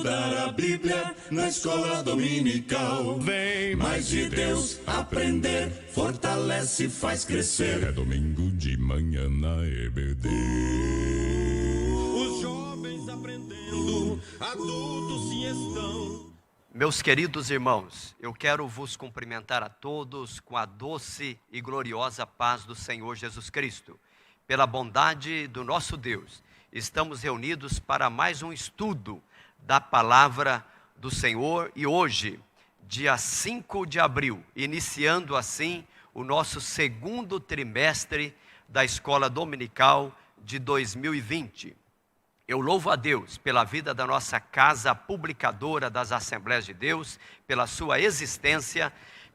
estudar a Bíblia na escola dominical. Vem mais de Deus aprender, fortalece e faz crescer. É domingo de manhã na EBD. Os jovens aprendendo, adultos sim estão. Meus queridos irmãos, eu quero vos cumprimentar a todos com a doce e gloriosa paz do Senhor Jesus Cristo. Pela bondade do nosso Deus, estamos reunidos para mais um estudo da palavra do Senhor e hoje, dia 5 de abril, iniciando assim o nosso segundo trimestre da Escola Dominical de 2020. Eu louvo a Deus pela vida da nossa casa publicadora das Assembleias de Deus, pela sua existência,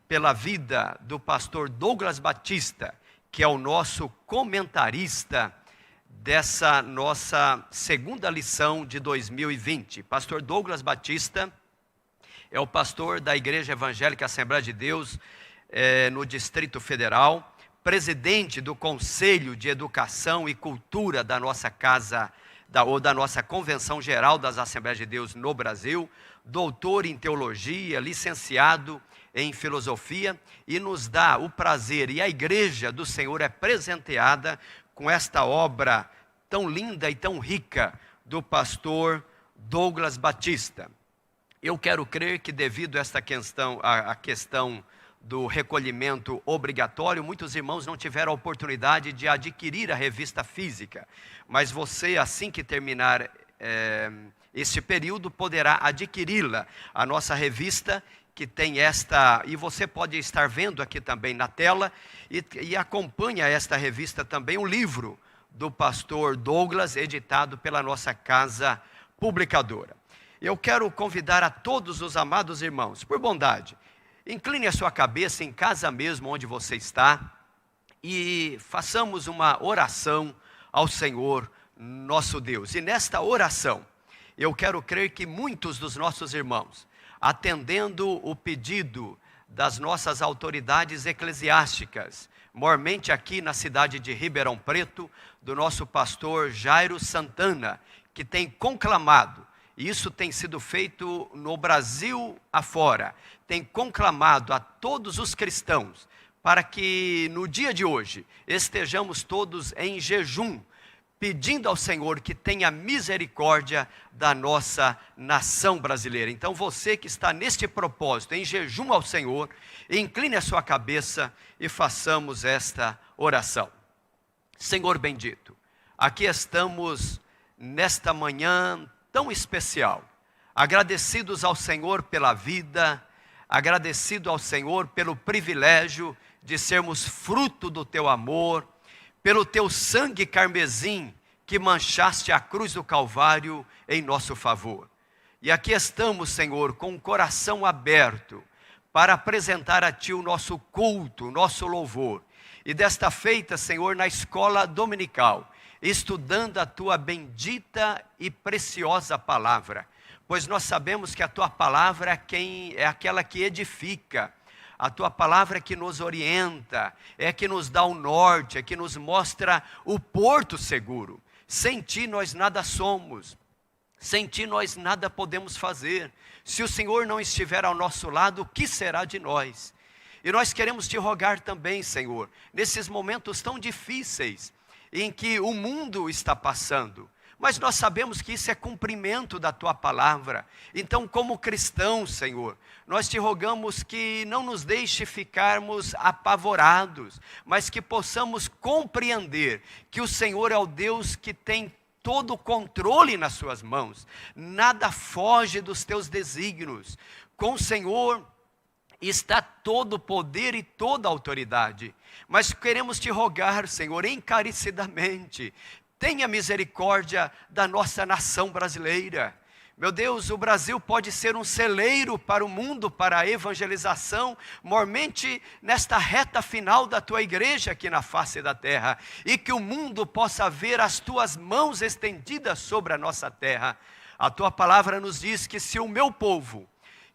pela vida do pastor Douglas Batista, que é o nosso comentarista dessa nossa segunda lição de 2020. Pastor Douglas Batista é o pastor da Igreja Evangélica Assembleia de Deus no Distrito Federal, presidente do Conselho de Educação e Cultura da nossa casa da nossa Convenção Geral das Assembleias de Deus no Brasil, doutor em teologia, licenciado em filosofia, e nos dá o prazer, e a Igreja do Senhor é presenteada com esta obra tão linda e tão rica do pastor Douglas Batista. Eu quero crer que devido a esta questão, a questão do recolhimento obrigatório, muitos irmãos não tiveram a oportunidade de adquirir a revista física, mas você, assim que terminar este período, poderá adquiri-la. A nossa revista que tem esta, e você pode estar vendo aqui também na tela, e acompanha esta revista também um livro do pastor Douglas, editado pela nossa casa publicadora. Eu quero convidar a todos os amados irmãos, por bondade, incline a sua cabeça em casa mesmo onde você está e façamos uma oração ao Senhor nosso Deus. E nesta oração, eu quero crer que muitos dos nossos irmãos, atendendo o pedido das nossas autoridades eclesiásticas, mormente aqui na cidade de Ribeirão Preto, do nosso pastor Jairo Santana, que tem conclamado, e isso tem sido feito no Brasil afora, tem conclamado a todos os cristãos para que no dia de hoje estejamos todos em jejum, pedindo ao Senhor que tenha misericórdia da nossa nação brasileira. Então você que está neste propósito, em jejum ao Senhor, incline a sua cabeça e façamos esta oração. Senhor bendito, aqui estamos nesta manhã tão especial, agradecidos ao Senhor pela vida, agradecido ao Senhor pelo privilégio de sermos fruto do teu amor, pelo teu sangue carmesim que manchaste a cruz do Calvário em nosso favor. E aqui estamos, Senhor, com o coração aberto para apresentar a ti o nosso culto, o nosso louvor. E desta feita, Senhor, na escola dominical, estudando a tua bendita e preciosa palavra, pois nós sabemos que a tua palavra é aquela que edifica, a tua palavra é que nos orienta, é que nos dá o norte, é que nos mostra o porto seguro. Sem ti nós nada somos, sem ti nós nada podemos fazer. Se o Senhor não estiver ao nosso lado, o que será de nós? E nós queremos te rogar também, Senhor, nesses momentos tão difíceis, em que o mundo está passando, mas nós sabemos que isso é cumprimento da tua palavra. Então, como cristãos, Senhor, nós te rogamos que não nos deixe ficarmos apavorados, mas que possamos compreender que o Senhor é o Deus que tem todo o controle nas suas mãos, nada foge dos teus desígnios. Com o Senhor está todo o poder e toda a autoridade, mas queremos te rogar, Senhor, encarecidamente, tenha misericórdia da nossa nação brasileira. Meu Deus, o Brasil pode ser um celeiro para o mundo, para a evangelização, mormente nesta reta final da tua igreja aqui na face da terra, e que o mundo possa ver as tuas mãos estendidas sobre a nossa terra. A tua palavra nos diz que se o meu povo,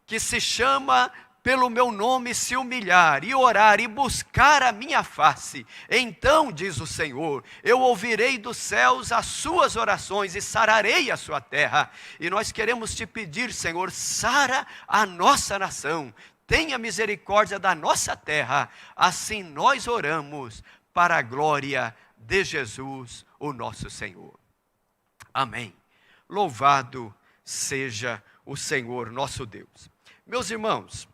que se chama pelo meu nome se humilhar e orar e buscar a minha face, então, diz o Senhor, eu ouvirei dos céus as suas orações e sararei a sua terra. E nós queremos te pedir, Senhor, sara a nossa nação, tenha misericórdia da nossa terra. Assim nós oramos para a glória de Jesus, o nosso Senhor. Amém. Louvado seja o Senhor nosso Deus. Meus irmãos,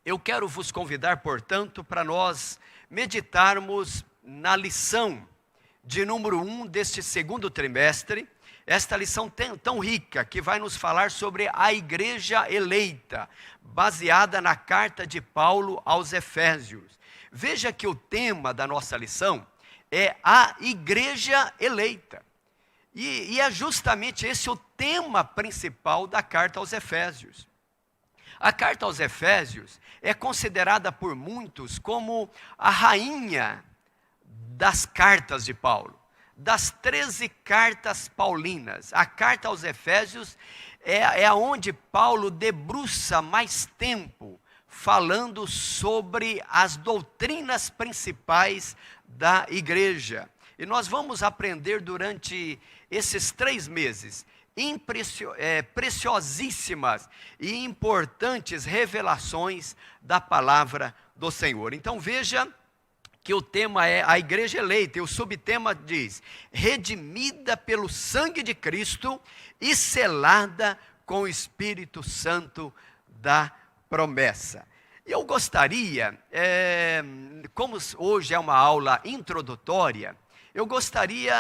eu quero vos convidar, portanto, para nós meditarmos na lição de número 1 deste segundo trimestre, esta lição tão rica que vai nos falar sobre a igreja eleita, baseada na carta de Paulo aos Efésios. Veja que o tema da nossa lição é a igreja eleita. E é justamente esse o tema principal da carta aos Efésios. A carta aos Efésios é considerada por muitos como a rainha das cartas de Paulo, das 13 cartas paulinas. A carta aos Efésios é onde Paulo debruça mais tempo falando sobre as doutrinas principais da igreja. E nós vamos aprender durante esses 3 meses preciosíssimas e importantes revelações da palavra do Senhor. Então veja que o tema é a igreja eleita, e o subtema diz: redimida pelo sangue de Cristo e selada com o Espírito Santo da promessa. Eu gostaria, como hoje é uma aula introdutória, eu gostaria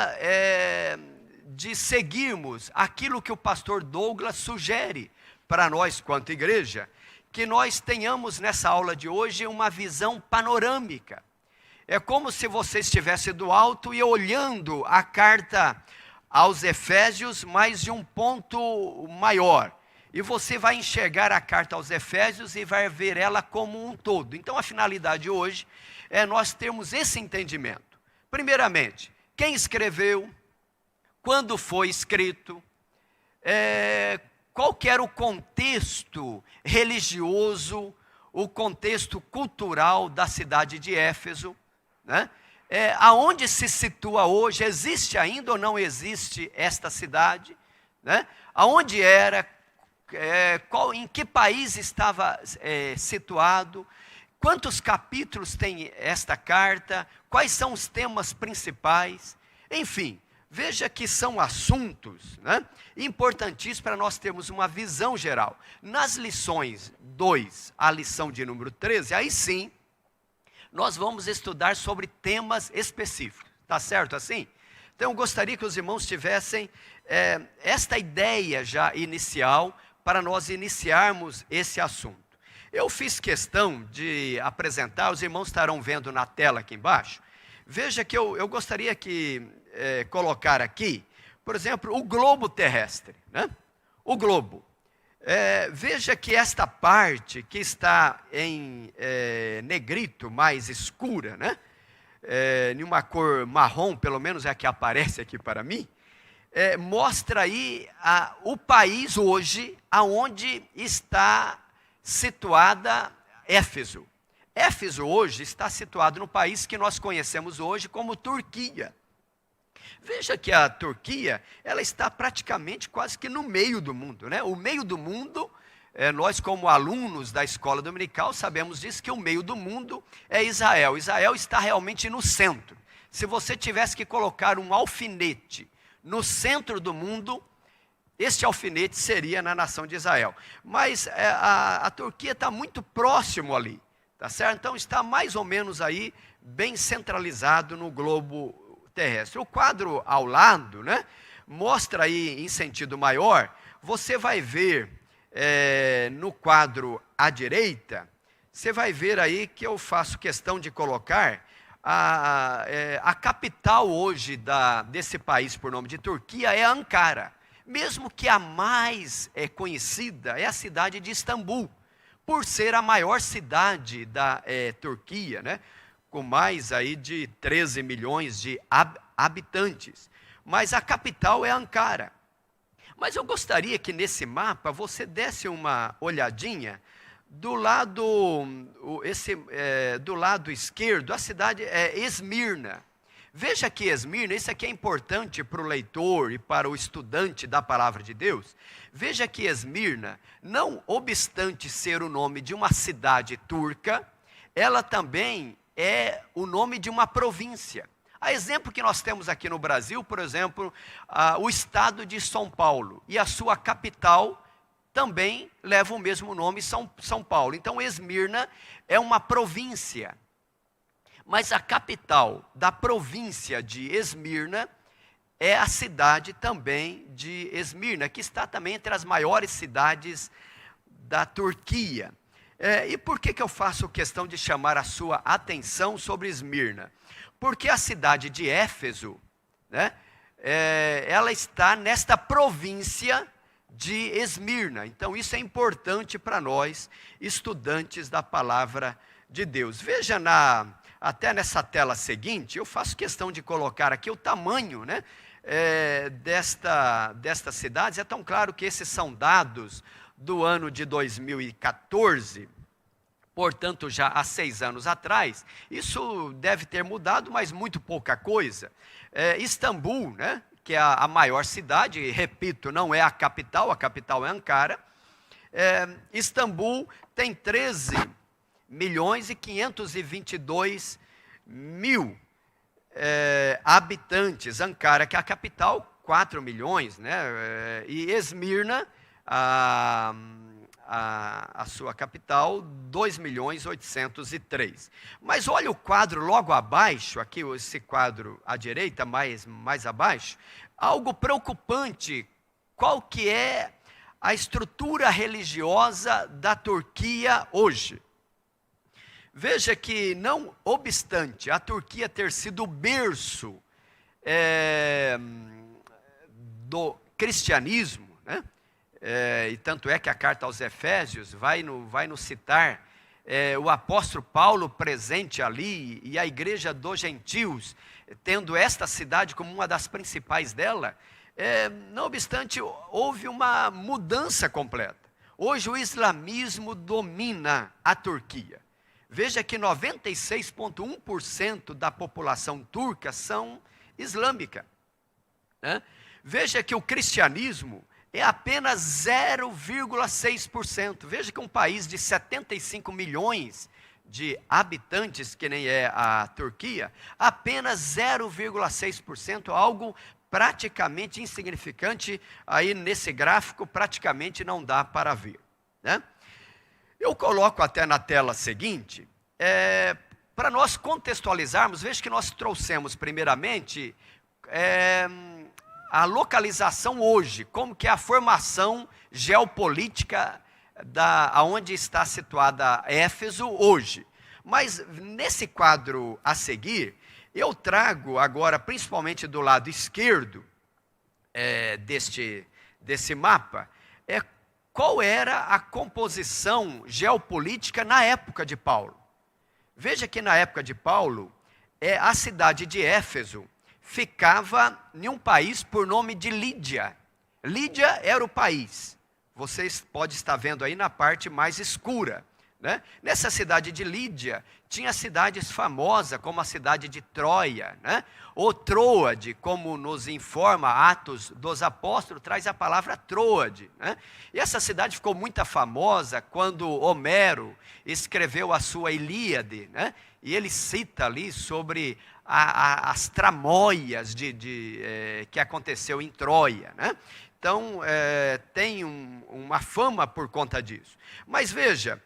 de seguirmos aquilo que o pastor Douglas sugere para nós quanto igreja, que nós tenhamos nessa aula de hoje uma visão panorâmica. É como se você estivesse do alto e olhando a carta aos Efésios, mas de um ponto maior. E você vai enxergar a carta aos Efésios e vai ver ela como um todo. Então a finalidade hoje é nós termos esse entendimento. Primeiramente, quem escreveu, quando foi escrito, qual que era o contexto religioso, o contexto cultural da cidade de Éfeso, né? Aonde se situa hoje, existe ainda ou não existe esta cidade, né? Aonde era, em que país estava situado, quantos capítulos tem esta carta, quais são os temas principais, enfim. Veja que são assuntos, né, importantíssimos para nós termos uma visão geral. Nas lições 2, a lição de número 13, aí sim, nós vamos estudar sobre temas específicos. Tá certo assim? Então eu gostaria que os irmãos tivessem esta ideia já inicial para nós iniciarmos esse assunto. Eu fiz questão de apresentar, os irmãos estarão vendo na tela aqui embaixo. Veja que eu gostaria que colocar aqui, por exemplo, o globo terrestre, né? O globo. Veja que esta parte que está em negrito, mais escura, né? Em uma cor marrom, pelo menos é a que aparece aqui para mim, mostra aí o país hoje, aonde está situada Éfeso. Éfeso hoje está situado no país que nós conhecemos hoje como Turquia. Veja que a Turquia, ela está praticamente quase que no meio do mundo, né? O meio do mundo, nós como alunos da escola dominical sabemos disso, que o meio do mundo é Israel. Israel está realmente no centro. Se você tivesse que colocar um alfinete no centro do mundo, este alfinete seria na nação de Israel. Mas a Turquia está muito próximo ali, tá certo? Então está mais ou menos aí, bem centralizado no globo terrestre. O quadro ao lado, né, mostra aí em sentido maior. Você vai ver no quadro à direita, você vai ver aí que eu faço questão de colocar a capital hoje desse país por nome de Turquia é Ankara. Mesmo que a mais conhecida é a cidade de Istambul, por ser a maior cidade da Turquia, né? Com mais aí de 13 milhões de habitantes. Mas a capital é Ankara. Mas eu gostaria que nesse mapa você desse uma olhadinha Do lado esquerdo, a cidade é Esmirna. Veja que Esmirna, isso aqui é importante para o leitor e para o estudante da palavra de Deus. Veja que Esmirna, não obstante ser o nome de uma cidade turca, ela também é o nome de uma província. A exemplo que nós temos aqui no Brasil, por exemplo, o estado de São Paulo e a sua capital também leva o mesmo nome, São Paulo. Então, Esmirna é uma província. Mas a capital da província de Esmirna é a cidade também de Esmirna, que está também entre as maiores cidades da Turquia. E por que eu faço questão de chamar a sua atenção sobre Esmirna? Porque a cidade de Éfeso, né, ela está nesta província de Esmirna. Então isso é importante para nós, estudantes da palavra de Deus. Veja até nessa tela seguinte, eu faço questão de colocar aqui o tamanho, né, destas cidades. É tão claro que esses são dados do ano de 2014, portanto já há 6 anos atrás. Isso deve ter mudado, mas muito pouca coisa. Istambul, né, que é a maior cidade, e repito, não é a capital é Ankara. Istambul tem 13.522.000 habitantes. Ankara, que é a capital, 4 milhões, né? E Esmirna, a sua capital, 2.803.000. Mas olha o quadro logo abaixo, aqui esse quadro à direita, mais abaixo, algo preocupante. Qual que é a estrutura religiosa da Turquia hoje? Veja que, não obstante a Turquia ter sido o berço do cristianismo, né? E tanto é que a carta aos Efésios vai nos citar o apóstolo Paulo presente ali, e a igreja dos gentios, tendo esta cidade como uma das principais dela. Não obstante, houve uma mudança completa. Hoje o islamismo domina a Turquia. Veja que 96,1% da população turca são islâmica, né? Veja que o cristianismo é apenas 0,6%. Veja que um país de 75 milhões de habitantes, que nem é a Turquia, apenas 0,6%, algo praticamente insignificante. Aí nesse gráfico praticamente não dá para ver, né? Eu coloco até na tela seguinte, para nós contextualizarmos. Veja que nós trouxemos primeiramente a localização hoje, como que é a formação geopolítica aonde está situada Éfeso hoje. Mas nesse quadro a seguir, eu trago agora, principalmente do lado esquerdo desse mapa, qual era a composição geopolítica na época de Paulo. Veja que na época de Paulo, a cidade de Éfeso ficava em um país por nome de Lídia. Lídia era o país. Vocês podem estar vendo aí na parte mais escura, né? Nessa cidade de Lídia, tinha cidades famosas, como a cidade de Troia, né? Ou Troade, como nos informa Atos dos Apóstolos, traz a palavra Troade, né? E essa cidade ficou muito famosa quando Homero escreveu a sua Ilíade, né? E ele cita ali sobre as tramóias que aconteceu em Troia, né? Então, tem uma fama por conta disso. Mas veja,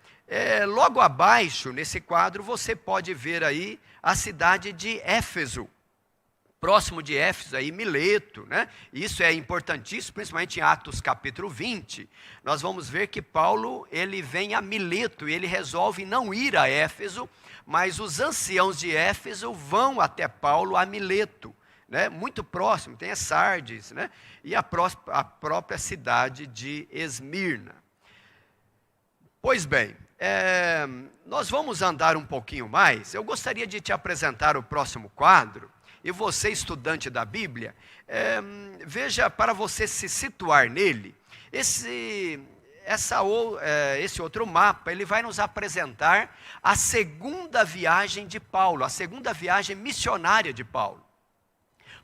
logo abaixo, nesse quadro, você pode ver aí a cidade de Éfeso. Próximo de Éfeso, aí, Mileto, né? Isso é importantíssimo, principalmente em Atos capítulo 20. Nós vamos ver que Paulo, ele vem a Mileto e ele resolve não ir a Éfeso, mas os anciãos de Éfeso vão até Paulo a Mileto, né? Muito próximo, tem a Sardes, né? E a própria cidade de Esmirna. Pois bem, nós vamos andar um pouquinho mais. Eu gostaria de te apresentar o próximo quadro. E você, estudante da Bíblia, veja, para você se situar nele, esse outro mapa, ele vai nos apresentar a segunda viagem de Paulo, a segunda viagem missionária de Paulo.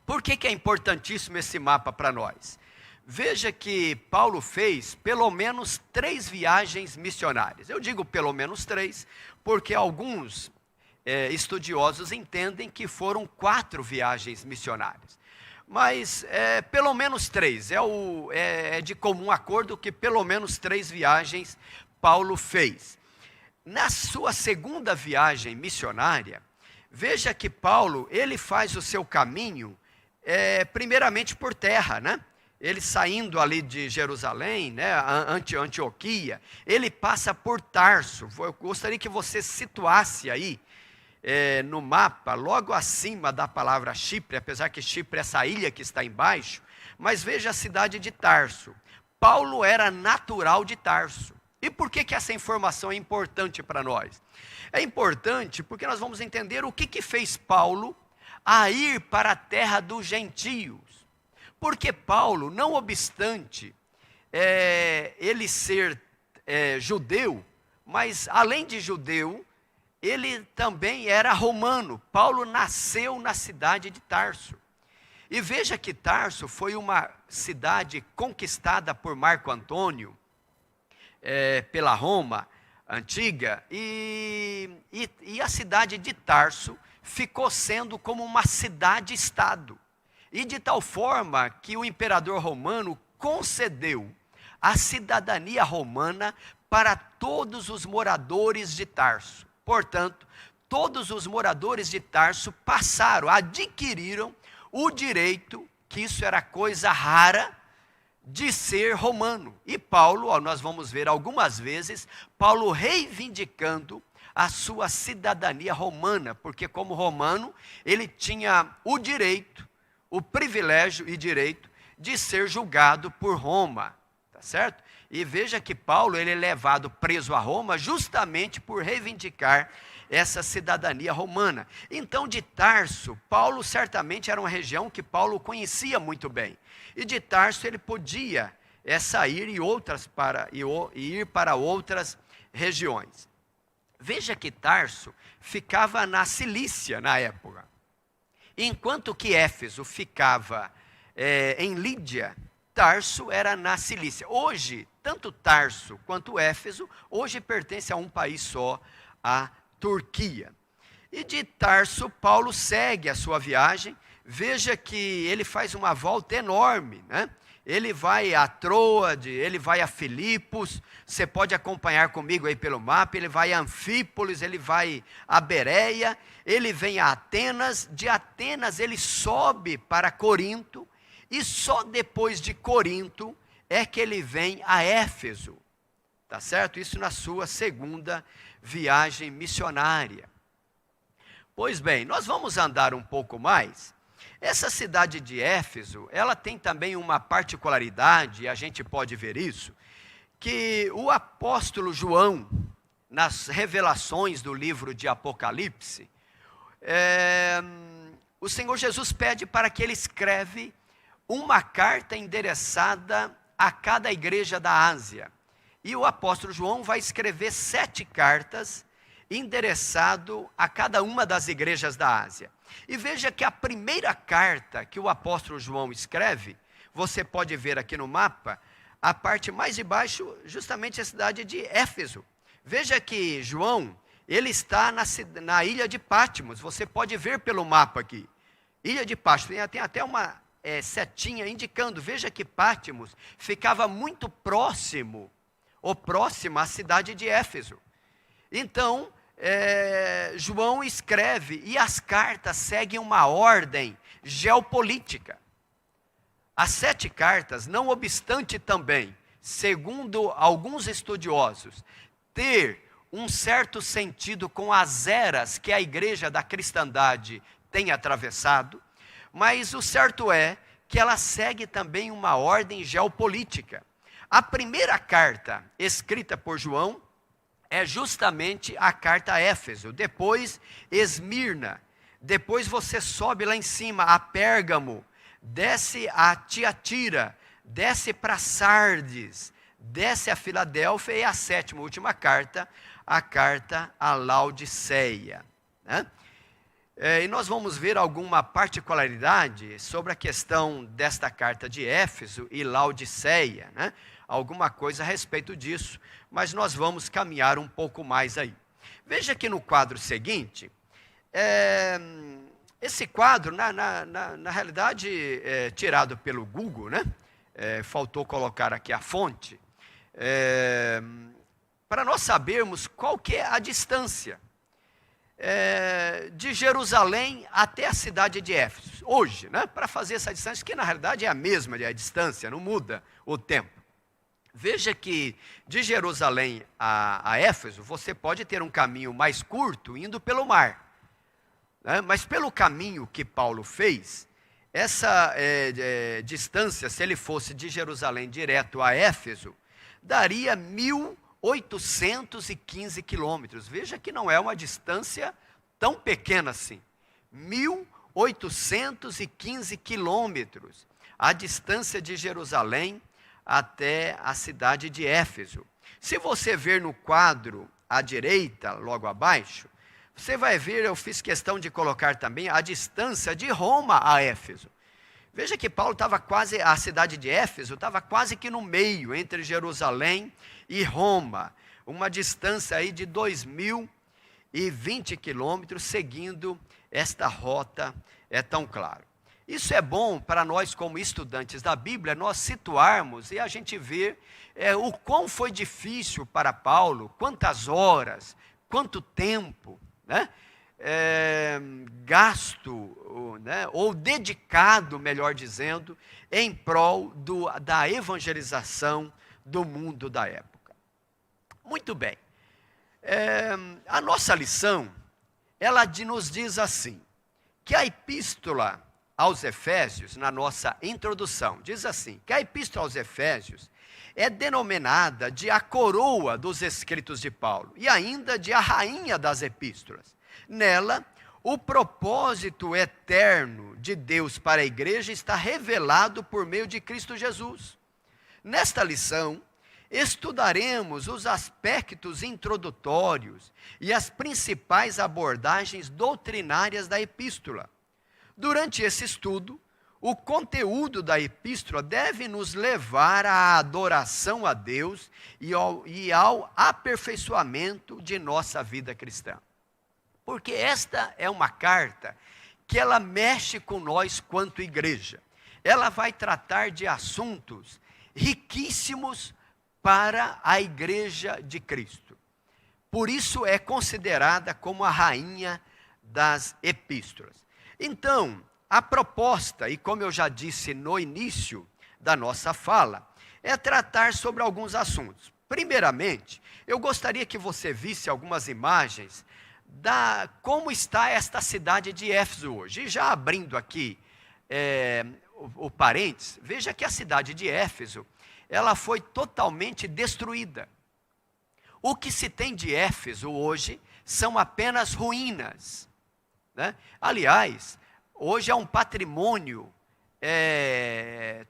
Por que é importantíssimo esse mapa para nós? Veja que Paulo fez pelo menos 3 viagens missionárias. Eu digo pelo menos 3, porque alguns estudiosos entendem que foram 4 viagens missionárias. Mas pelo menos 3, é de comum acordo que pelo menos 3 viagens Paulo fez. Na sua segunda viagem missionária, veja que Paulo, ele faz o seu caminho primeiramente por terra, né? Ele saindo ali de Jerusalém, né, Antioquia, ele passa por Tarso. Eu gostaria que você situasse aí, no mapa, logo acima da palavra Chipre, apesar que Chipre é essa ilha que está embaixo, mas veja a cidade de Tarso. Paulo era natural de Tarso. E por que essa informação é importante para nós? É importante porque nós vamos entender o que fez Paulo a ir para a terra dos gentios. Porque Paulo, não obstante ele ser judeu, mas além de judeu, ele também era romano. Paulo nasceu na cidade de Tarso. E veja que Tarso foi uma cidade conquistada por Marco Antônio, pela Roma antiga, e a cidade de Tarso ficou sendo como uma cidade-estado. E de tal forma que o imperador romano concedeu a cidadania romana para todos os moradores de Tarso. Portanto, todos os moradores de Tarso adquiriram o direito, que isso era coisa rara, de ser romano. E Paulo, nós vamos ver algumas vezes, Paulo reivindicando a sua cidadania romana, porque como romano, ele tinha o direito, o privilégio e direito de ser julgado por Roma, tá certo? E veja que Paulo, ele é levado preso a Roma justamente por reivindicar essa cidadania romana. Então, de Tarso, Paulo certamente era uma região que Paulo conhecia muito bem. E de Tarso ele podia sair e ir para outras regiões. Veja que Tarso ficava na Cilícia na época. Enquanto que Éfeso ficava em Lídia, Tarso era na Cilícia. Hoje, tanto Tarso quanto Éfeso, hoje pertence a um país só, a Turquia. E de Tarso, Paulo segue a sua viagem. Veja que ele faz uma volta enorme, né? Ele vai a Troade, ele vai a Filipos, você pode acompanhar comigo aí pelo mapa, ele vai a Anfípolis, ele vai a Bereia, ele vem a Atenas, de Atenas ele sobe para Corinto, e só depois de Corinto é que ele vem a Éfeso, tá certo? Isso na sua segunda viagem missionária. Pois bem, nós vamos andar um pouco mais. Essa cidade de Éfeso, ela tem também uma particularidade, e a gente pode ver isso, que o apóstolo João, nas revelações do livro de Apocalipse, o Senhor Jesus pede para que ele escreve uma carta endereçada a cada igreja da Ásia. E o apóstolo João vai escrever 7 cartas endereçado a cada uma das igrejas da Ásia. E veja que a primeira carta que o apóstolo João escreve, você pode ver aqui no mapa, a parte mais de baixo, justamente a cidade de Éfeso. Veja que João, ele está na ilha de Patmos, você pode ver pelo mapa aqui. Ilha de Patmos, tem até uma setinha indicando, veja que Patmos ficava muito próximo, ou próxima à cidade de Éfeso. Então, João escreve, e as cartas seguem uma ordem geopolítica. As 7 cartas, não obstante também, segundo alguns estudiosos, ter um certo sentido com as eras que a igreja da cristandade tem atravessado, mas o certo é que ela segue também uma ordem geopolítica. A primeira carta escrita por João é justamente a carta a Éfeso, depois Esmirna, depois você sobe lá em cima a Pérgamo, desce a Tiatira, desce para Sardes, desce a Filadélfia e a sétima, última carta, a carta a Laodiceia, né? E nós vamos ver alguma particularidade sobre a questão desta carta de Éfeso e Laodiceia, né? Alguma coisa a respeito disso, mas nós vamos caminhar um pouco mais aí. Veja que no quadro seguinte, esse quadro, na realidade, é tirado pelo Google, né? Faltou colocar aqui a fonte, para nós sabermos qual que é a distância de Jerusalém até a cidade de Éfeso, hoje, né? Para fazer essa distância, que na realidade é a mesma a distância, não muda o tempo. Veja que de Jerusalém a Éfeso, você pode ter um caminho mais curto indo pelo mar, né? Mas pelo caminho que Paulo fez, essa distância, se ele fosse de Jerusalém direto a Éfeso, daria 1.815 quilômetros. Veja que não é uma distância tão pequena assim. 1.815 quilômetros, a distância de Jerusalém até a cidade de Éfeso. Se você ver no quadro à direita, logo abaixo, você vai ver, eu fiz questão de colocar também a distância de Roma a Éfeso. Veja que Paulo estava quase, a cidade de Éfeso estava quase que no meio, entre Jerusalém e Roma. Uma distância aí de 2.020 quilômetros, seguindo esta rota, é tão claro. Isso é bom para nós como estudantes da Bíblia, nós situarmos e a gente ver o quão foi difícil para Paulo, quantas horas, quanto tempo, né? Gasto, né? Ou dedicado, melhor dizendo, em prol da evangelização do mundo da época. Muito bem. A nossa lição, ela nos diz assim, que a epístola aos Efésios, na nossa introdução, diz assim, que a epístola aos Efésios é denominada de a coroa dos escritos de Paulo e ainda de a rainha das epístolas. Nela, o propósito eterno de Deus para a igreja está revelado por meio de Cristo Jesus. Nesta lição, estudaremos os aspectos introdutórios e as principais abordagens doutrinárias da epístola. Durante esse estudo, o conteúdo da epístola deve nos levar à adoração a Deus e ao aperfeiçoamento de nossa vida cristã. Porque esta é uma carta que ela mexe com nós quanto igreja. Ela vai tratar de assuntos riquíssimos para a igreja de Cristo. Por isso é considerada como a rainha das epístolas. Então, a proposta, e como eu já disse no início da nossa fala, é tratar sobre alguns assuntos. Primeiramente, eu gostaria que você visse algumas imagens como está esta cidade de Éfeso hoje. E já abrindo aqui o parênteses, veja que a cidade de Éfeso, ela foi totalmente destruída. O que se tem de Éfeso hoje são apenas ruínas, né? Aliás, hoje é um patrimônio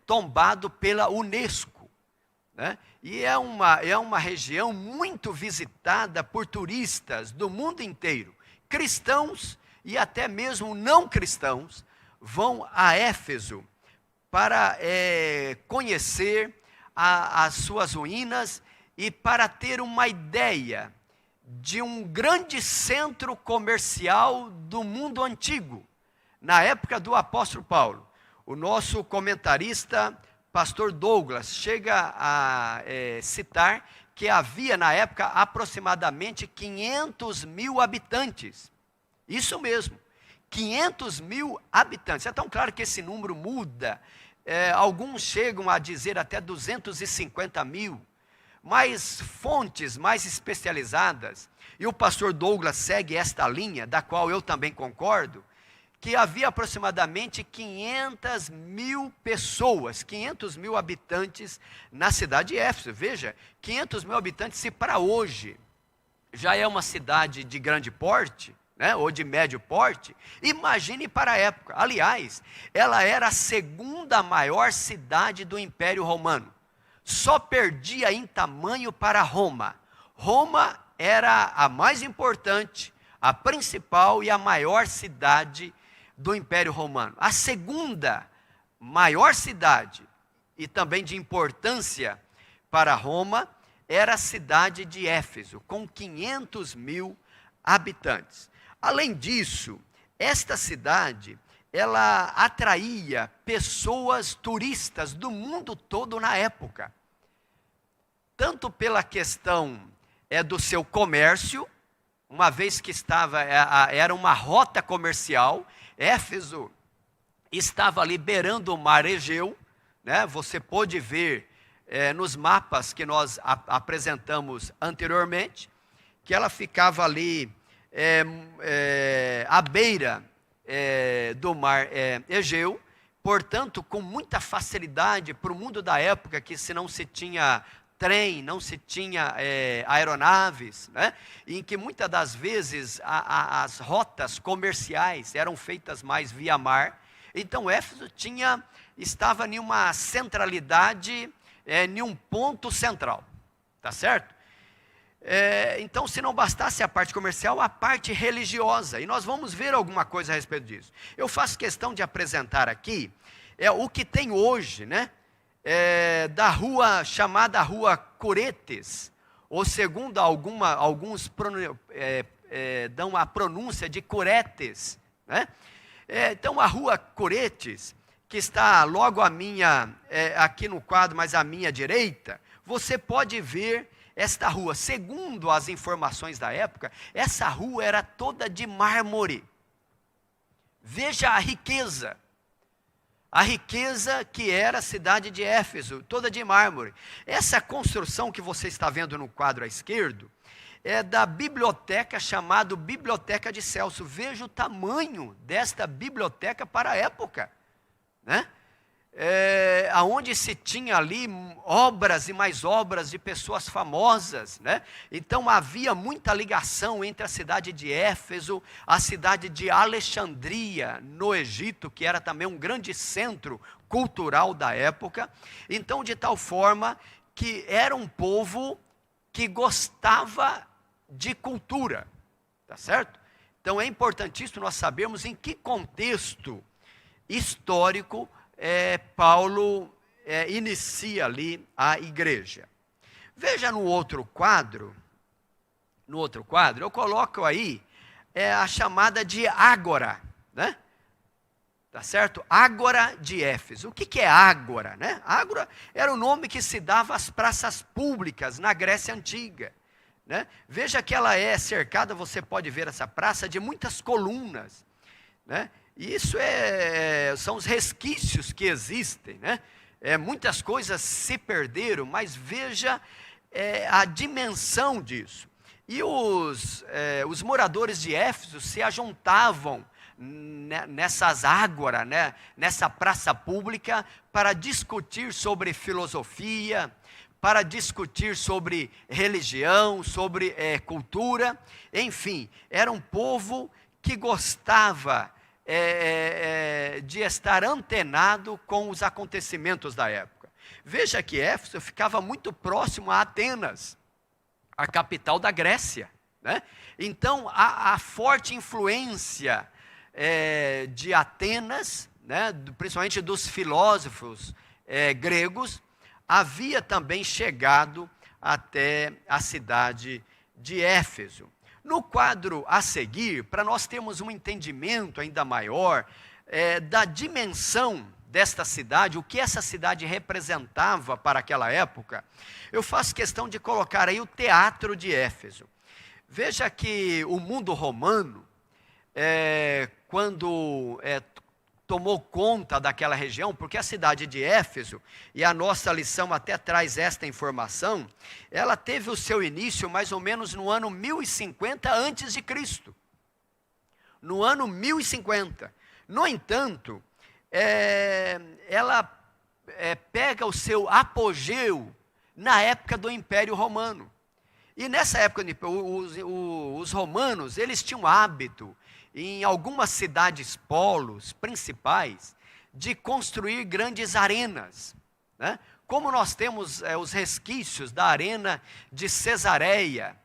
tombado pela Unesco, né? E é uma região muito visitada por turistas do mundo inteiro. Cristãos e até mesmo não cristãos vão a Éfeso para conhecer as suas ruínas e para ter uma ideia de um grande centro comercial do mundo antigo, na época do apóstolo Paulo. O nosso comentarista, pastor Douglas, chega a citar que havia na época aproximadamente 500 mil habitantes. Isso mesmo, 500 mil habitantes. É tão claro que esse número muda. Alguns chegam a dizer até 250 mil. Mas fontes mais especializadas, e o pastor Douglas segue esta linha, da qual eu também concordo, que havia aproximadamente 500 mil pessoas, 500 mil habitantes na cidade de Éfeso. Veja, 500 mil habitantes, se para hoje já é uma cidade de grande porte, né, ou de médio porte, imagine para a época. Aliás, ela era a segunda maior cidade do Império Romano. só perdia em tamanho para Roma. Roma era a mais importante, a principal e a maior cidade do Império Romano. A segunda maior cidade e também de importância para Roma era a cidade de Éfeso, com 500 mil habitantes. Além disso, esta cidade, ela atraía pessoas turistas do mundo todo na época. Tanto pela questão do seu comércio, uma vez que era uma rota comercial, Éfeso estava ali beirando o mar Egeu, né? Você pôde ver nos mapas que nós apresentamos anteriormente, que ela ficava ali à beira do mar Egeu, portanto, com muita facilidade para o mundo da época, que se não se tinha trem, não se tinha aeronaves, né? Em que muitas das vezes as rotas comerciais eram feitas mais via mar. Então Éfeso estava em uma centralidade, em um ponto central, tá certo? Então, se não bastasse a parte comercial, a parte religiosa, e nós vamos ver alguma coisa a respeito disso. Eu faço questão de apresentar aqui o que tem hoje, né? Da rua chamada Rua Curetes, ou segundo alguns dão a pronúncia de Curetes, né? Então a Rua Curetes, que está logo aqui no quadro, mas à minha direita, você pode ver esta rua. Segundo as informações da época, essa rua era toda de mármore. Veja a riqueza que era a cidade de Éfeso, toda de mármore. Essa construção que você está vendo no quadro à esquerda é da biblioteca chamada Biblioteca de Celso. Veja o tamanho desta biblioteca para a época, né? Aonde se tinha ali obras e mais obras de pessoas famosas, né? Então havia muita ligação entre a cidade de Éfeso, a cidade de Alexandria, no Egito, que era também um grande centro cultural da época. Então, de tal forma que era um povo que gostava de cultura, tá certo? Então é importantíssimo nós sabermos em que contexto histórico Paulo inicia ali a igreja. Veja no outro quadro, eu coloco aí a chamada de Ágora, né? Tá certo? Ágora de Éfeso. O que é Ágora, né? Ágora era o nome que se dava às praças públicas na Grécia Antiga, né? Veja que ela é cercada, você pode ver essa praça, de muitas colunas, né? E isso são os resquícios que existem, né? Muitas coisas se perderam, mas veja a dimensão disso. E os moradores de Éfeso se ajuntavam nessas ágoras, né? Nessa praça pública, para discutir sobre filosofia, para discutir sobre religião, sobre cultura. Enfim, era um povo que gostava de estar antenado com os acontecimentos da época. Veja que Éfeso ficava muito próximo a Atenas, a capital da Grécia, né? Então a forte influência de Atenas, né, principalmente dos filósofos gregos, havia também chegado até a cidade de Éfeso. No quadro a seguir, para nós termos um entendimento ainda maior da dimensão desta cidade, o que essa cidade representava para aquela época, eu faço questão de colocar aí o teatro de Éfeso. Veja que o mundo romano, quando tomou conta daquela região, porque a cidade de Éfeso, e a nossa lição até traz esta informação, ela teve o seu início mais ou menos no ano 1050 a.C. No ano 1050. No entanto, ela pega o seu apogeu na época do Império Romano. E nessa época, os romanos, eles tinham hábito, em algumas cidades polos principais, de construir grandes arenas, né? como nós temos os resquícios da arena de Cesareia,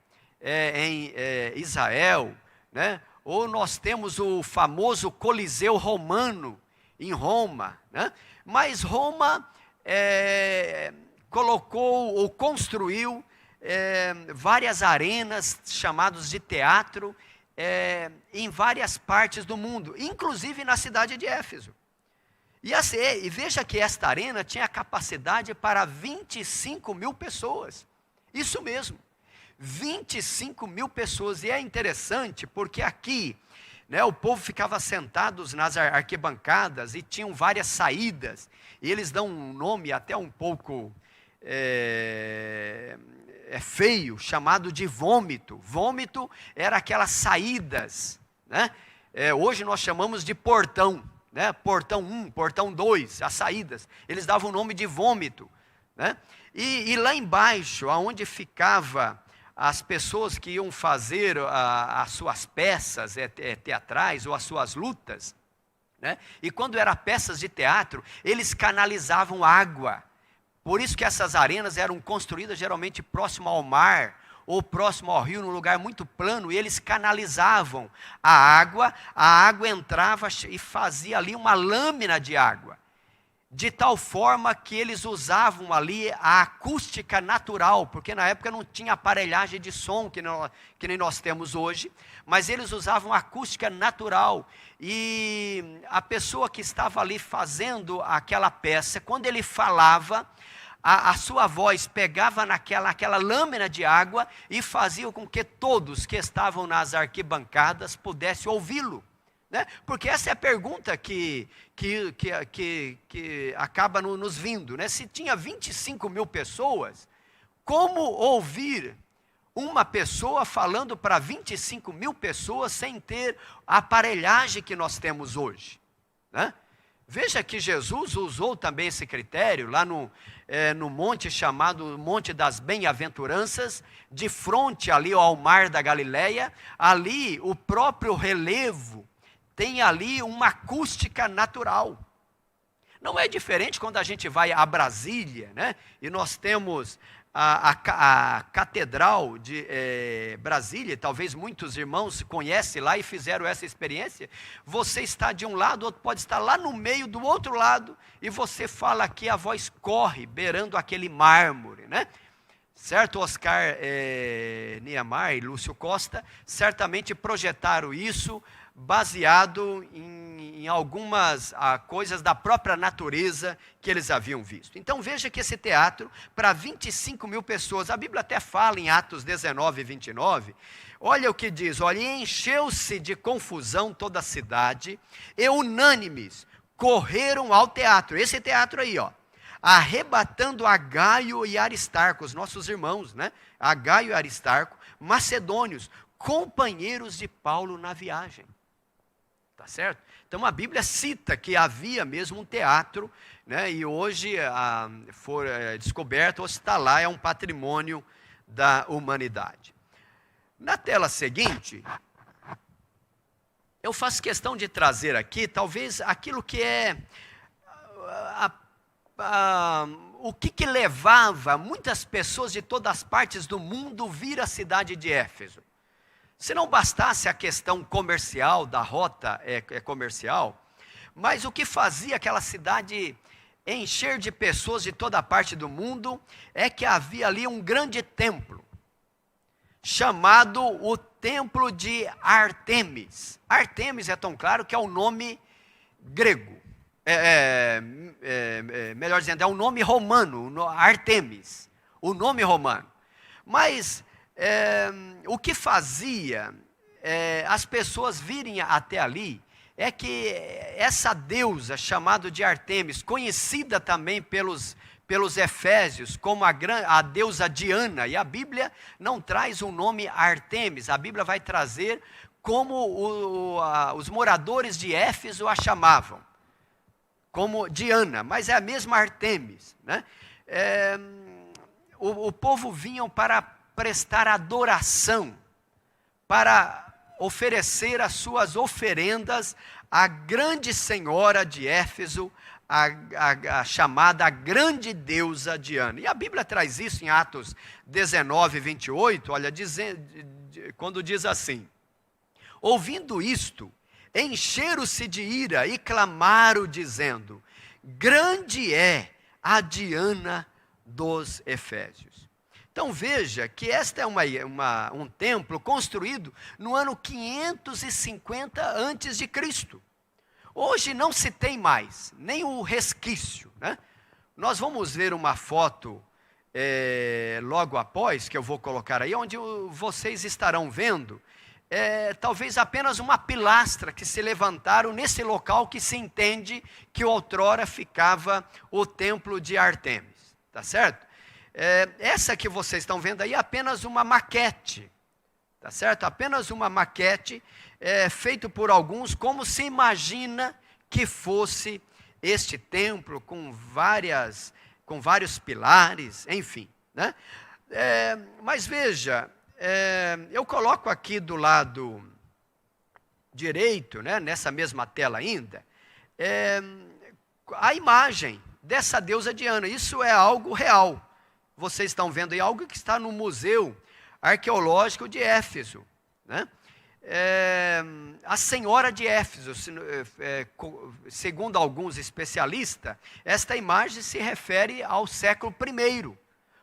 em Israel, né? Ou nós temos o famoso Coliseu Romano, em Roma, né? Mas Roma colocou ou construiu várias arenas chamadas de teatro em várias partes do mundo, inclusive na cidade de Éfeso. E veja que esta arena tinha capacidade para 25 mil pessoas. Isso mesmo, 25 mil pessoas. E é interessante porque aqui, né, o povo ficava sentados nas arquibancadas e tinham várias saídas. E eles dão um nome até um pouco feio, chamado de vômito. Vômito era aquelas saídas, né? Hoje nós chamamos de portão, né? Portão 1, portão 2, as saídas. Eles davam o nome de vômito, né? E lá embaixo, aonde ficava as pessoas que iam fazer as suas peças teatrais ou as suas lutas, né? E quando eram peças de teatro, eles canalizavam água. Por isso que essas arenas eram construídas geralmente próximo ao mar ou próximo ao rio, num lugar muito plano, e eles canalizavam a água entrava e fazia ali uma lâmina de água, de tal forma que eles usavam ali a acústica natural, porque na época não tinha aparelhagem de som que nem nós temos hoje, mas eles usavam a acústica natural, e a pessoa que estava ali fazendo aquela peça, quando ele falava, a sua voz pegava naquela lâmina de água e fazia com que todos que estavam nas arquibancadas pudessem ouvi-lo, né? Porque essa é a pergunta que acaba nos vindo, né? Se tinha 25 mil pessoas, como ouvir uma pessoa falando para 25 mil pessoas sem ter a aparelhagem que nós temos hoje, né? Veja que Jesus usou também esse critério lá no monte chamado Monte das Bem-aventuranças, de frente ali ao mar da Galileia. Ali o próprio relevo tem ali uma acústica natural. Não é diferente quando a gente vai a Brasília, né? E nós temos a Catedral de Brasília. Talvez muitos irmãos conhecem lá e fizeram essa experiência. Você está de um lado, outro pode estar lá no meio do outro lado, e você fala aqui, a voz corre, beirando aquele mármore, né? Certo? Oscar Niemeyer e Lúcio Costa certamente projetaram isso baseado em algumas coisas da própria natureza que eles haviam visto. Então veja que esse teatro, para 25 mil pessoas, a Bíblia até fala em Atos 19 e 29, olha o que diz, olha, encheu-se de confusão toda a cidade, e unânimes correram ao teatro, esse teatro aí, ó, arrebatando a Gaio e Aristarco, os nossos irmãos, né? A Gaio e Aristarco, macedônios, companheiros de Paulo na viagem. Tá certo? Então a Bíblia cita que havia mesmo um teatro, né? E hoje foi descoberto, ou está lá, é um patrimônio da humanidade. Na tela seguinte, eu faço questão de trazer aqui, talvez, aquilo que é o que levava muitas pessoas de todas as partes do mundo vir à cidade de Éfeso. Se não bastasse a questão comercial, da rota comercial, mas o que fazia aquela cidade encher de pessoas de toda a parte do mundo é que havia ali um grande templo, chamado o Templo de Ártemis. Ártemis é tão claro que é um nome grego, melhor dizendo, é um nome romano, Ártemis, o nome romano. Mas o que fazia as pessoas virem até ali é que essa deusa chamada de Ártemis, conhecida também pelos efésios como a deusa Diana, e a Bíblia não traz o nome Ártemis, a Bíblia vai trazer como os moradores de Éfeso a chamavam, como Diana, mas é a mesma Ártemis, né? O povo vinham para prestar adoração, para oferecer as suas oferendas à grande senhora de Éfeso, a chamada a grande deusa Diana. E a Bíblia traz isso em Atos 19, 28, olha, quando diz assim: ouvindo isto, encheram-se de ira e clamaram, dizendo: grande é a Diana dos Efésios. Então veja que este é um templo construído no ano 550 antes de Cristo. Hoje não se tem mais nem o resquício, né? Nós vamos ver uma foto logo após, que eu vou colocar aí, onde vocês estarão vendo talvez apenas uma pilastra que se levantaram nesse local que se entende que outrora ficava o templo de Ártemis, tá certo? Essa que vocês estão vendo aí é apenas uma maquete, tá certo? Apenas uma maquete feita por alguns, como se imagina que fosse este templo com vários pilares, enfim, né? Mas veja, eu coloco aqui do lado direito, né, nessa mesma tela ainda, a imagem dessa deusa Diana. Isso é algo real. Vocês estão vendo aí algo que está no Museu Arqueológico de Éfeso, né? A Senhora de Éfeso, segundo alguns especialistas, esta imagem se refere ao século I.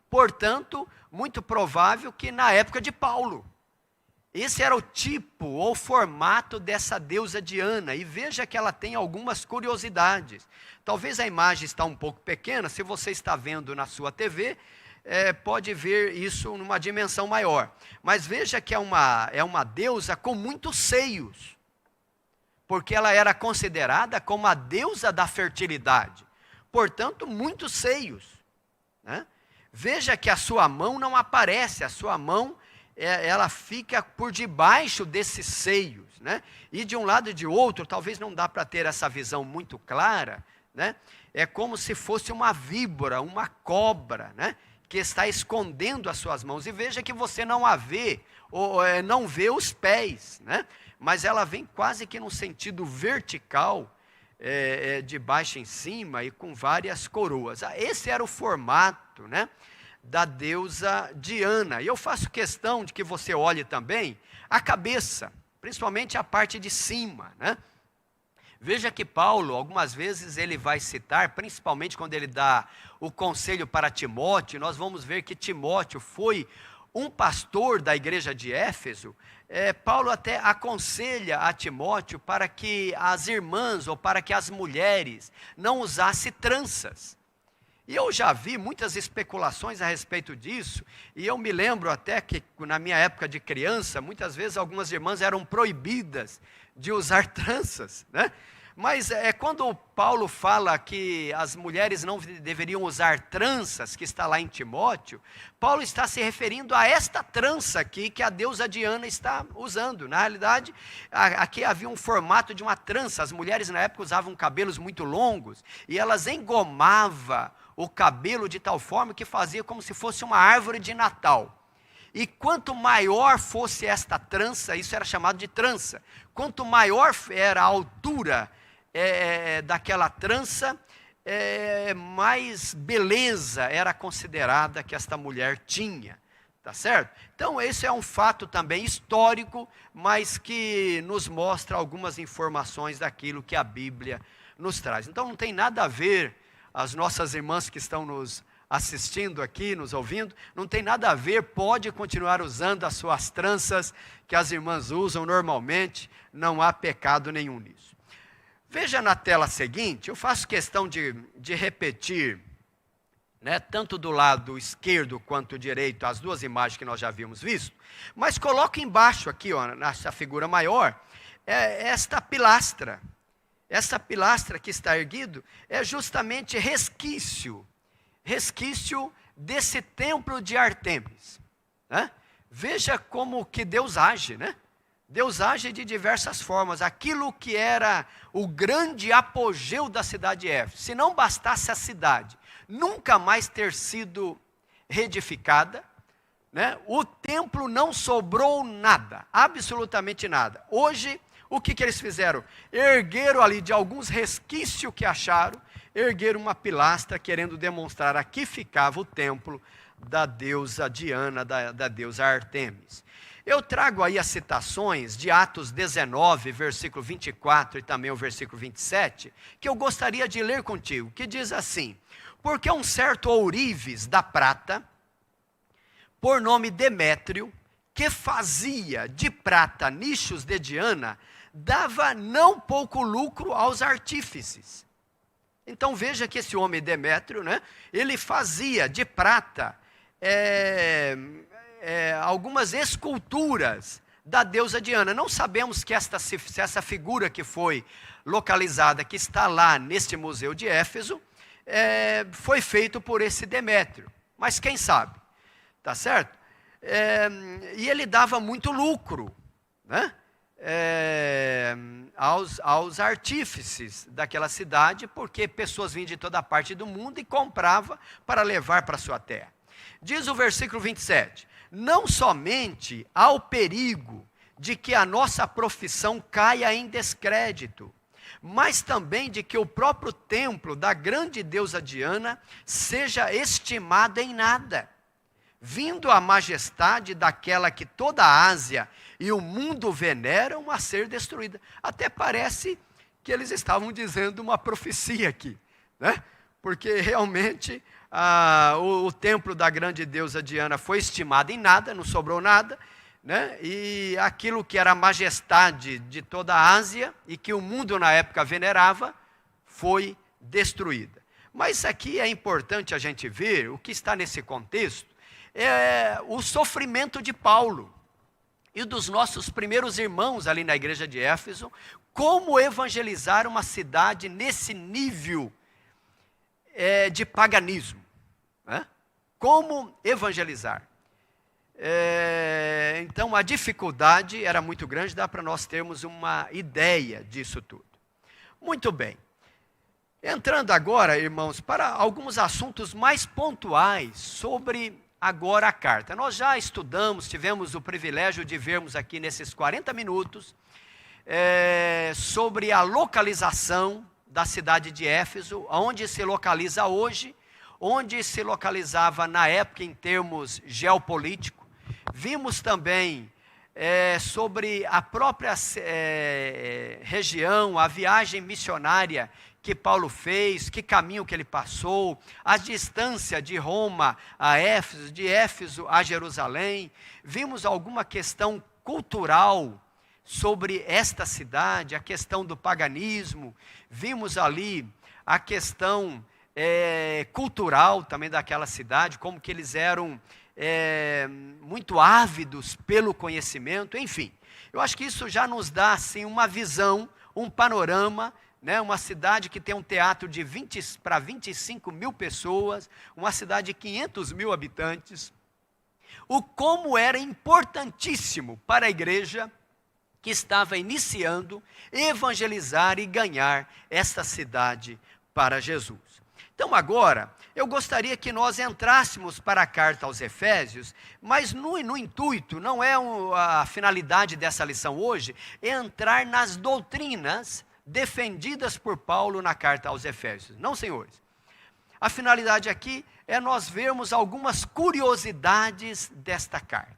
Portanto, muito provável que na época de Paulo. Esse era o tipo ou formato dessa deusa Diana. E veja que ela tem algumas curiosidades. Talvez a imagem está um pouco pequena. Se você está vendo na sua TV, pode ver isso numa dimensão maior. Mas veja que é uma deusa com muitos seios. Porque ela era considerada como a deusa da fertilidade. Portanto, muitos seios, né? Veja que a sua mão não aparece, a sua mão ela fica por debaixo desses seios, né? E de um lado e de outro, talvez não dá para ter essa visão muito clara, né? É como se fosse uma víbora, uma cobra, né? Que está escondendo as suas mãos. E veja que você não a vê, ou não vê os pés, né? Mas ela vem quase que num sentido vertical, de baixo em cima e com várias coroas. Esse era o formato, né, da deusa Diana. E eu faço questão de que você olhe também a cabeça, principalmente a parte de cima, né? Veja que Paulo, algumas vezes ele vai citar, principalmente quando ele dá o conselho para Timóteo, nós vamos ver que Timóteo foi um pastor da igreja de Éfeso. Paulo até aconselha a Timóteo para que as irmãs ou para que as mulheres não usassem tranças. E eu já vi muitas especulações a respeito disso, e eu me lembro até que na minha época de criança, muitas vezes algumas irmãs eram proibidas de usar tranças, né? Mas quando Paulo fala que as mulheres não deveriam usar tranças, que está lá em Timóteo, Paulo está se referindo a esta trança aqui que a deusa Diana está usando. Na realidade, aqui havia um formato de uma trança. As mulheres na época usavam cabelos muito longos e elas engomavam o cabelo de tal forma que fazia como se fosse uma árvore de Natal. E quanto maior fosse esta trança, isso era chamado de trança, quanto maior era a altura daquela trança, mais beleza era considerada que esta mulher tinha, tá certo? Então esse é um fato também histórico, mas que nos mostra algumas informações daquilo que a Bíblia nos traz. Então não tem nada a ver, as nossas irmãs que estão nos assistindo aqui, nos ouvindo, não tem nada a ver, pode continuar usando as suas tranças que as irmãs usam normalmente, não há pecado nenhum nisso. Veja na tela seguinte, eu faço questão de repetir, né, tanto do lado esquerdo quanto direito, as duas imagens que nós já havíamos visto, mas coloco embaixo aqui, ó, nessa figura maior, esta pilastra. Essa pilastra que está erguido é justamente resquício desse templo de Ártemis, né? Veja como que Deus age, né? Deus age de diversas formas. Aquilo que era o grande apogeu da cidade de Éfeso, se não bastasse a cidade nunca mais ter sido reedificada, né, o templo não sobrou nada, absolutamente nada. Hoje, o que eles fizeram? Ergueram ali de alguns resquícios que acharam, ergueram uma pilastra querendo demonstrar aqui ficava o templo da deusa Diana, da deusa Artemis. Eu trago aí as citações de Atos 19, versículo 24 e também o versículo 27, que eu gostaria de ler contigo, que diz assim: porque um certo ourives da prata, por nome Demétrio, que fazia de prata nichos de Diana, dava não pouco lucro aos artífices. Então veja que esse homem Demétrio, né, ele fazia de prata algumas esculturas da deusa Diana. Não sabemos se essa figura que foi localizada, que está lá neste museu de Éfeso, foi feito por esse Demétrio. Mas quem sabe, tá certo? E ele dava muito lucro, né, aos artífices daquela cidade, porque pessoas vinham de toda parte do mundo e compravam para levar para a sua terra. Diz o versículo 27, não somente há o perigo de que a nossa profissão caia em descrédito, mas também de que o próprio templo da grande deusa Diana seja estimado em nada, vindo a majestade daquela que toda a Ásia e o mundo veneram a ser destruída. Até parece que eles estavam dizendo uma profecia aqui, né? Porque realmente o templo da grande deusa Diana foi estimado em nada, não sobrou nada, né? E aquilo que era a majestade de toda a Ásia e que o mundo na época venerava, foi destruída. Mas aqui é importante a gente ver o que está nesse contexto, o sofrimento de Paulo e dos nossos primeiros irmãos ali na igreja de Éfeso, como evangelizar uma cidade nesse nível de paganismo, né? Como evangelizar? Então a dificuldade era muito grande, dá para nós termos uma ideia disso tudo. Muito bem. Entrando agora, irmãos, para alguns assuntos mais pontuais sobre agora a carta. Nós já estudamos, tivemos o privilégio de vermos aqui nesses 40 minutos sobre a localização da cidade de Éfeso, onde se localiza hoje, onde se localizava na época em termos geopolíticos. Vimos também sobre a própria região, a viagem missionária que Paulo fez, que caminho que ele passou, a distância de Roma a Éfeso, de Éfeso a Jerusalém. Vimos alguma questão cultural sobre esta cidade, a questão do paganismo. Vimos ali a questão cultural também daquela cidade, como que eles eram muito ávidos pelo conhecimento, enfim. Eu acho que isso já nos dá assim, uma visão, um panorama, né? Uma cidade que tem um teatro de 20 para 25 mil pessoas, uma cidade de 500 mil habitantes. O como era importantíssimo para a igreja que estava iniciando, evangelizar e ganhar essa cidade para Jesus. Então agora, eu gostaria que nós entrássemos para a carta aos Efésios, mas no intuito, não é a finalidade dessa lição hoje, é entrar nas doutrinas defendidas por Paulo na carta aos Efésios. Não, senhores. A finalidade aqui é nós vermos algumas curiosidades desta carta.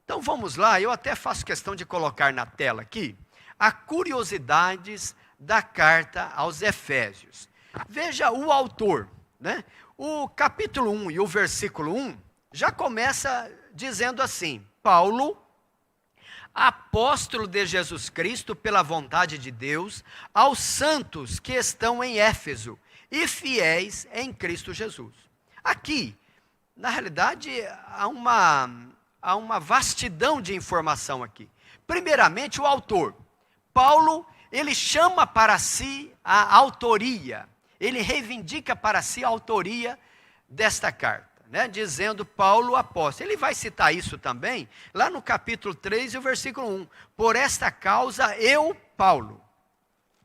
Então vamos lá, eu até faço questão de colocar na tela aqui, as curiosidades da carta aos Efésios. Veja o autor, né? O capítulo 1 e o versículo 1 já começa dizendo assim: Paulo, apóstolo de Jesus Cristo pela vontade de Deus, aos santos que estão em Éfeso e fiéis em Cristo Jesus. Aqui, na realidade, há uma vastidão de informação aqui. Primeiramente, o autor. Paulo, ele chama para si a autoria. Ele reivindica para si a autoria desta carta, né? Dizendo Paulo apóstolo. Ele vai citar isso também, lá no capítulo 3 e o versículo 1. Por esta causa eu, Paulo.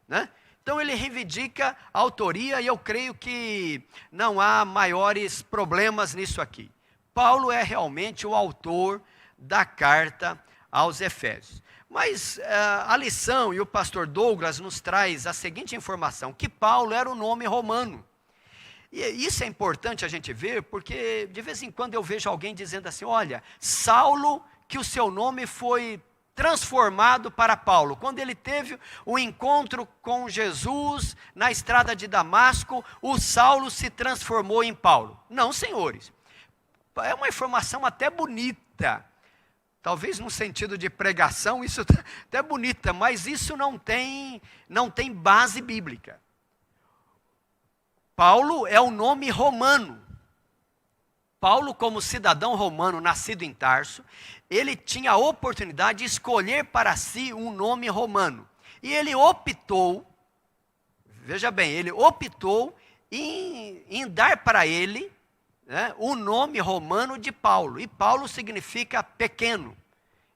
Né? Então ele reivindica a autoria e eu creio que não há maiores problemas nisso aqui. Paulo é realmente o autor da carta aos Efésios. Mas a lição, e o pastor Douglas nos traz a seguinte informação, que Paulo era um nome romano. E isso é importante a gente ver, porque de vez em quando eu vejo alguém dizendo assim, olha, Saulo, que o seu nome foi transformado para Paulo. Quando ele teve o encontro com Jesus na estrada de Damasco, o Saulo se transformou em Paulo. Não, senhores. É uma informação até bonita. Talvez no sentido de pregação, isso até bonita, mas isso não tem base bíblica. Paulo é um nome romano. Paulo, como cidadão romano nascido em Tarso, ele tinha a oportunidade de escolher para si um nome romano. E ele optou, veja bem, ele optou em dar para ele, né, o nome romano de Paulo. E Paulo significa pequeno.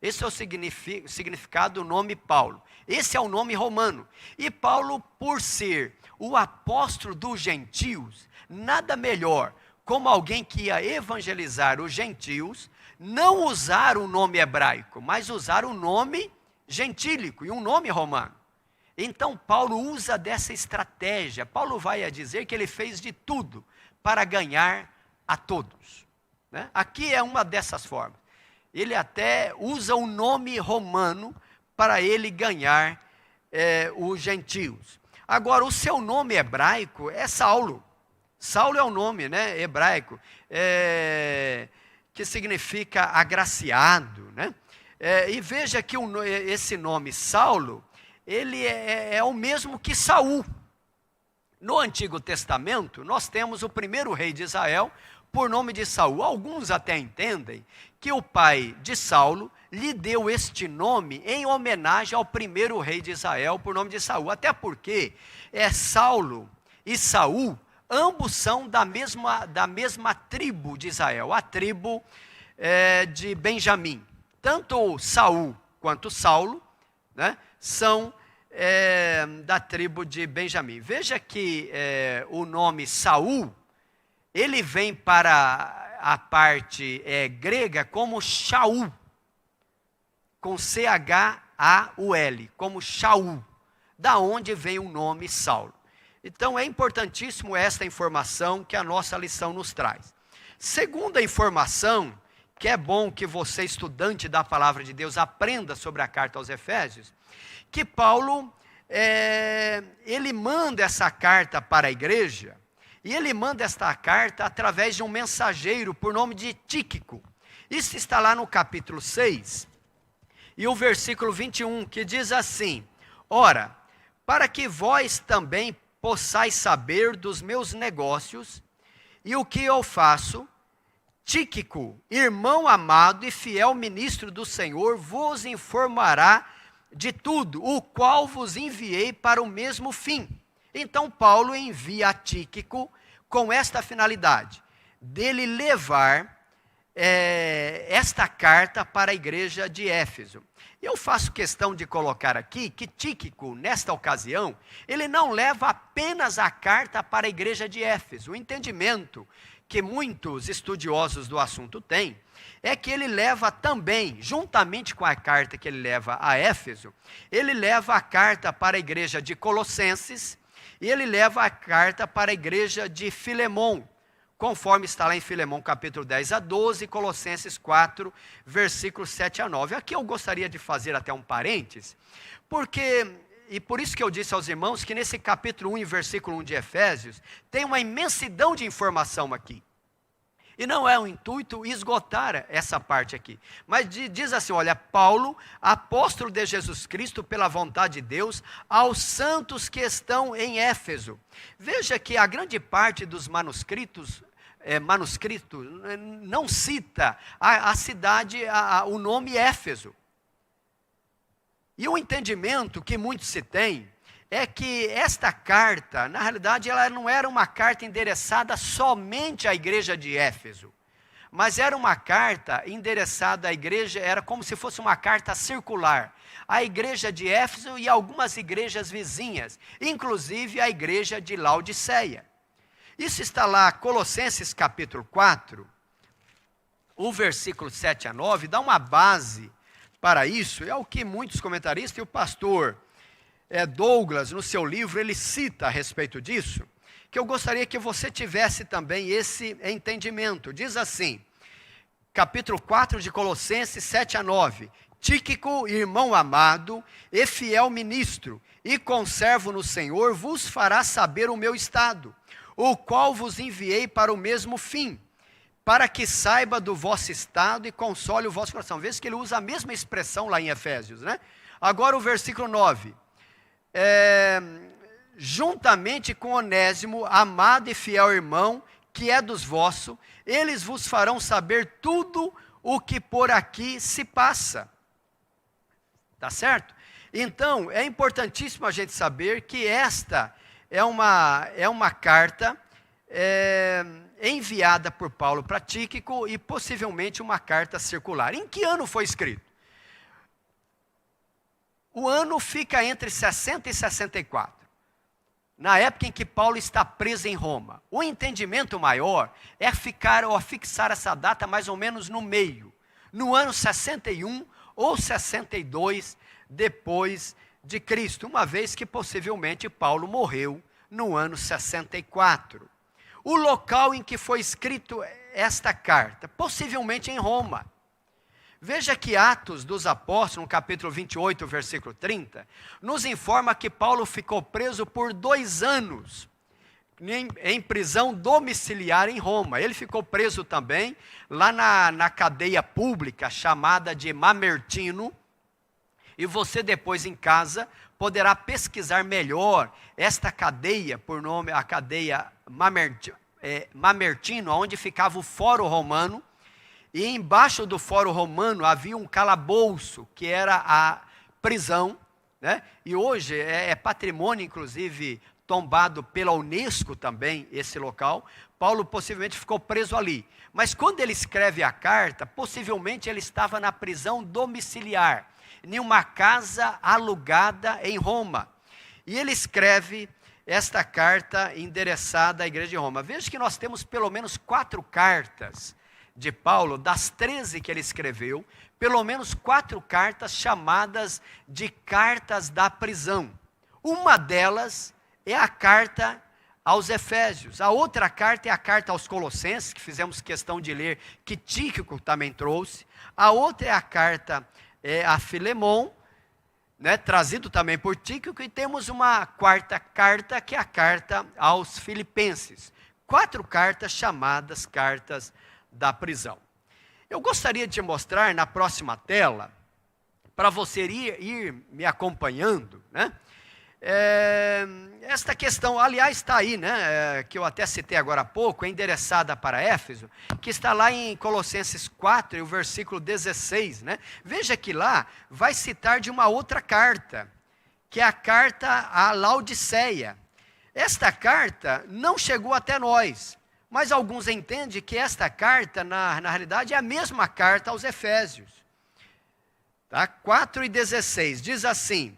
Esse é o significado do nome Paulo. Esse é o nome romano. E Paulo, por ser o apóstolo dos gentios, nada melhor como alguém que ia evangelizar os gentios, não usar o nome hebraico, mas usar o nome gentílico e um nome romano. Então Paulo usa dessa estratégia. Paulo vai a dizer que ele fez de tudo para ganhar a todos, né? Aqui é uma dessas formas. Ele até usa o nome romano para ele ganhar os gentios. Agora, o seu nome hebraico é Saulo. Saulo é um nome, né, hebraico, que significa agraciado, né? E veja que esse nome Saulo, ele é o mesmo que Saul. No Antigo Testamento, nós temos o primeiro rei de Israel por nome de Saul. Alguns até entendem que o pai de Saulo lhe deu este nome em homenagem ao primeiro rei de Israel por nome de Saul. Até porque Saulo e Saul, ambos são da mesma tribo de Israel, a tribo de Benjamim. Tanto Saul quanto Saulo, né, são da tribo de Benjamim. Veja que o nome Saul, ele vem para a parte grega como Shaul, com C-H-A-U-L, como Shaul, da onde vem o nome Saulo. Então é importantíssimo esta informação que a nossa lição nos traz. Segunda informação, que é bom que você, estudante da palavra de Deus, aprenda sobre a carta aos Efésios, que Paulo, ele manda essa carta para a igreja, e ele manda esta carta através de um mensageiro por nome de Tíquico. Isso está lá no capítulo 6, e o versículo 21, que diz assim, ora, para que vós também possais saber dos meus negócios e o que eu faço, Tíquico, irmão amado e fiel ministro do Senhor, vos informará de tudo, o qual vos enviei para o mesmo fim. Então Paulo envia a Tíquico com esta finalidade, dele levar esta carta para a igreja de Éfeso. Eu faço questão de colocar aqui que Tíquico, nesta ocasião, ele não leva apenas a carta para a igreja de Éfeso. O entendimento que muitos estudiosos do assunto têm é que ele leva também, juntamente com a carta que ele leva a Éfeso, ele leva a carta para a igreja de Colossenses e ele leva a carta para a igreja de Filemon, conforme está lá em Filemon capítulo 10 a 12, Colossenses 4, versículos 7 a 9. Aqui eu gostaria de fazer até um parênteses, e por isso que eu disse aos irmãos que nesse capítulo 1 e versículo 1 de Efésios, tem uma imensidão de informação aqui. E não é o intuito esgotar essa parte aqui. Mas diz assim, olha, Paulo, apóstolo de Jesus Cristo, pela vontade de Deus, aos santos que estão em Éfeso. Veja que a grande parte dos manuscritos não cita a cidade, o nome Éfeso. E o entendimento que muitos se têm é que esta carta, na realidade, ela não era uma carta endereçada somente à igreja de Éfeso, mas era uma carta endereçada à igreja, era como se fosse uma carta circular, à igreja de Éfeso e algumas igrejas vizinhas, inclusive a igreja de Laodiceia. Isso está lá, Colossenses capítulo 4, o versículo 7 a 9, dá uma base para isso é o que muitos comentaristas e o pastor Douglas, no seu livro, ele cita a respeito disso, que eu gostaria que você tivesse também esse entendimento. Diz assim, capítulo 4 de Colossenses 7-9, Tíquico, irmão amado e fiel ministro, e conservo no Senhor, vos fará saber o meu estado, o qual vos enviei para o mesmo fim, para que saiba do vosso estado e console o vosso coração. Veja que ele usa a mesma expressão lá em Efésios, né? Agora o versículo 9. Juntamente com Onésimo, amado e fiel irmão, que é dos vossos, eles vos farão saber tudo o que por aqui se passa. Tá certo? Então, é importantíssimo a gente saber que esta é uma carta enviada por Paulo para Tíquico e possivelmente uma carta circular. Em que ano foi escrito? O ano fica entre 60 e 64, na época em que Paulo está preso em Roma. O entendimento maior é fixar essa data mais ou menos no meio, no ano 61 ou 62 depois de Cristo, uma vez que possivelmente Paulo morreu no ano 64. O local em que foi escrito esta carta, possivelmente em Roma. Veja que Atos dos Apóstolos, no capítulo 28, versículo 30, nos informa que Paulo ficou preso por 2 anos em prisão domiciliar em Roma. Ele ficou preso também lá na cadeia pública chamada de Mamertino, e você depois em casa poderá pesquisar melhor esta cadeia, por nome a cadeia Mamertino, onde ficava o Fórum Romano. E embaixo do Fórum Romano havia um calabouço, que era a prisão, né? E hoje é patrimônio, inclusive, tombado pela Unesco também, esse local. Paulo possivelmente ficou preso ali. Mas quando ele escreve a carta, possivelmente ele estava na prisão domiciliar, em uma casa alugada em Roma. E ele escreve esta carta endereçada à igreja de Roma. Veja que nós temos pelo menos 4 cartas de Paulo, das 13 que ele escreveu, pelo menos 4 cartas chamadas de cartas da prisão. Uma delas é a carta aos Efésios, a outra carta é a carta aos Colossenses, que fizemos questão de ler, que Tíquico também trouxe. A outra é a carta a Filemon, né, trazido também por Tíquico, e temos uma quarta carta, que é a carta aos Filipenses. 4 cartas chamadas cartas da prisão. Eu gostaria de mostrar na próxima tela, para você ir me acompanhando, né? Esta questão, aliás, está aí, né? Que eu até citei agora há pouco, é endereçada para Éfeso, que está lá em Colossenses 4, e o versículo 16, né? Veja que lá vai citar de uma outra carta, que é a carta a Laodiceia. Esta carta não chegou até nós, mas alguns entendem que esta carta, na realidade, é a mesma carta aos Efésios. Tá? 4:16, diz assim,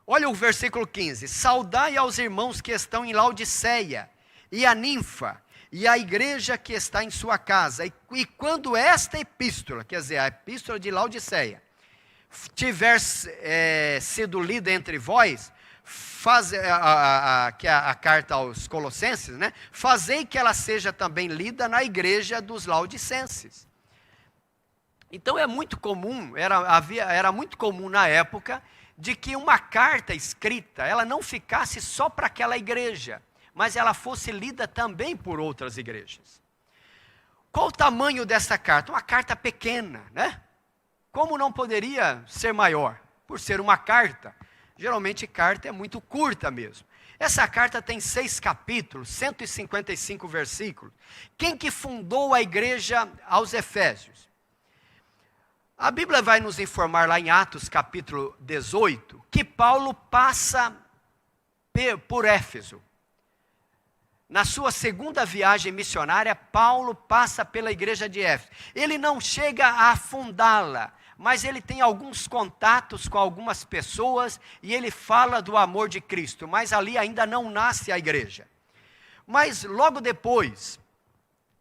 olha o versículo 15. Saudai aos irmãos que estão em Laodiceia, e a Ninfa, e a igreja que está em sua casa. E quando esta epístola, quer dizer, a epístola de Laodiceia, tiver sido lida entre vós, que é a carta aos Colossenses, né? Fazei que ela seja também lida na igreja dos Laodicenses. Então é muito comum, era muito comum na época, de que uma carta escrita, ela não ficasse só para aquela igreja, mas ela fosse lida também por outras igrejas. Qual o tamanho dessa carta? Uma carta pequena, né? Como não poderia ser maior? Por ser uma carta. Geralmente carta é muito curta mesmo. Essa carta tem 6 capítulos, 155 versículos. Quem que fundou a igreja aos Efésios? A Bíblia vai nos informar lá em Atos capítulo 18, que Paulo passa por Éfeso. Na sua segunda viagem missionária, Paulo passa pela igreja de Éfeso. Ele não chega a fundá-la, mas ele tem alguns contatos com algumas pessoas e ele fala do amor de Cristo, mas ali ainda não nasce a igreja. Mas logo depois,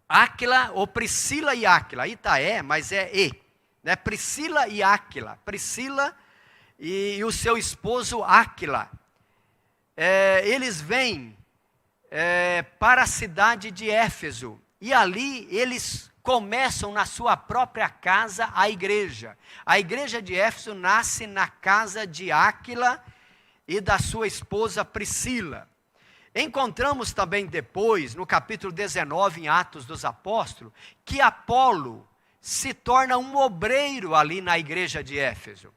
Áquila, ou Priscila e Áquila, Itaé, mas é E, né? Priscila e Áquila. Priscila e o seu esposo Áquila. Eles vêm para a cidade de Éfeso. E ali eles começam na sua própria casa a igreja. A igreja de Éfeso nasce na casa de Áquila e da sua esposa Priscila. Encontramos também depois, no capítulo 19, em Atos dos Apóstolos, que Apolo se torna um obreiro ali na igreja de Éfeso.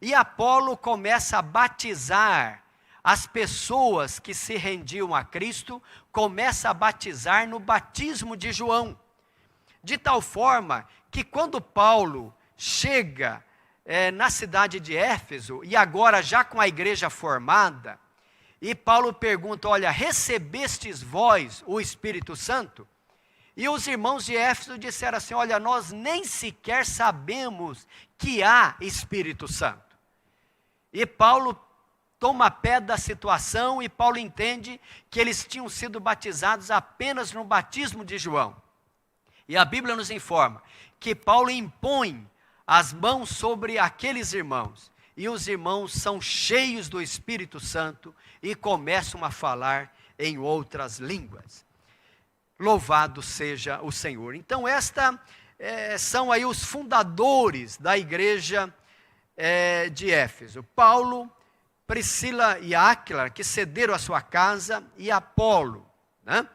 E Apolo começa a batizar as pessoas que se rendiam a Cristo, começa a batizar no batismo de João. De tal forma que quando Paulo chega na cidade de Éfeso, e agora já com a igreja formada, e Paulo pergunta, olha, recebestes vós o Espírito Santo? E os irmãos de Éfeso disseram assim, olha, nós nem sequer sabemos que há Espírito Santo. E Paulo toma pé da situação e Paulo entende que eles tinham sido batizados apenas no batismo de João. E a Bíblia nos informa que Paulo impõe as mãos sobre aqueles irmãos. E os irmãos são cheios do Espírito Santo e começam a falar em outras línguas. Louvado seja o Senhor. Então são aí os fundadores da igreja de Éfeso. Paulo, Priscila e Áquila, que cederam a sua casa, e Apolo, né?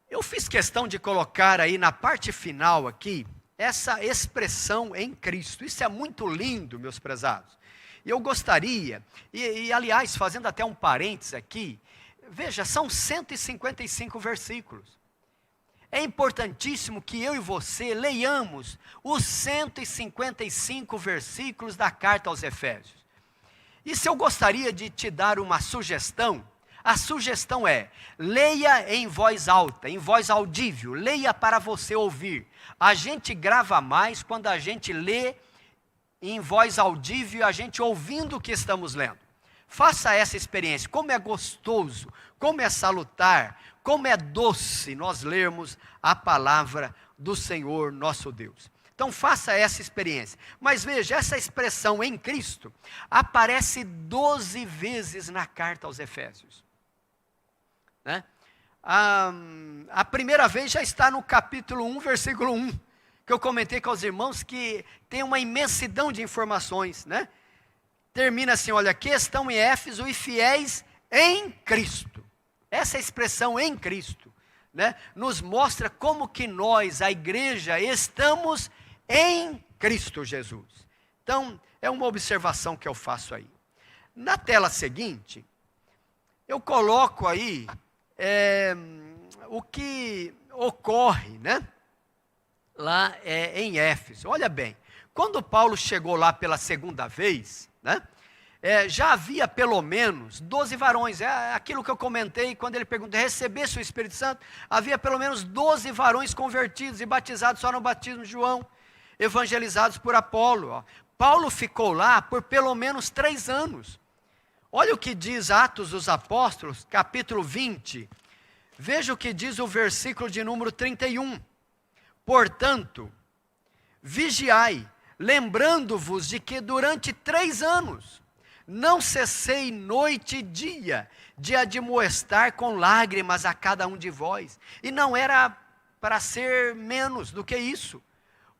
Eu fiz questão de colocar aí na parte final aqui, essa expressão em Cristo. Isso é muito lindo, meus prezados. E eu gostaria, aliás, fazendo até um parênteses aqui, veja, são 155 versículos. É importantíssimo que eu e você leiamos os 155 versículos da carta aos Efésios. E se eu gostaria de te dar uma sugestão, a sugestão é, leia em voz alta, em voz audível, leia para você ouvir. A gente grava mais quando a gente lê em voz audível e a gente ouvindo o que estamos lendo. Faça essa experiência, como é gostoso, como é salutar, como é doce nós lermos a palavra do Senhor nosso Deus. Então faça essa experiência. Mas veja, essa expressão em Cristo aparece 12 vezes na carta aos Efésios. Né? A primeira vez já está no capítulo 1, versículo 1, que eu comentei com os irmãos que tem uma imensidão de informações, né? Termina assim, olha, que estão em Éfeso e fiéis em Cristo. Essa expressão em Cristo, né, nos mostra como que nós, a igreja, estamos em Cristo Jesus. Então, é uma observação que eu faço aí. Na tela seguinte, eu coloco aí o que ocorre, né, lá em Éfeso. Olha bem, quando Paulo chegou lá pela segunda vez, né, já havia pelo menos 12 varões, aquilo que eu comentei quando ele perguntou, recebesse o Espírito Santo, havia pelo menos 12 varões convertidos e batizados só no batismo de João, evangelizados por Apolo. Ó. Paulo ficou lá por pelo menos 3 anos. Olha o que diz Atos dos Apóstolos, capítulo 20, veja o que diz o versículo de número 31. Portanto, vigiai, lembrando-vos de que durante 3 anos, não cessei noite e dia de admoestar com lágrimas a cada um de vós. E não era para ser menos do que isso.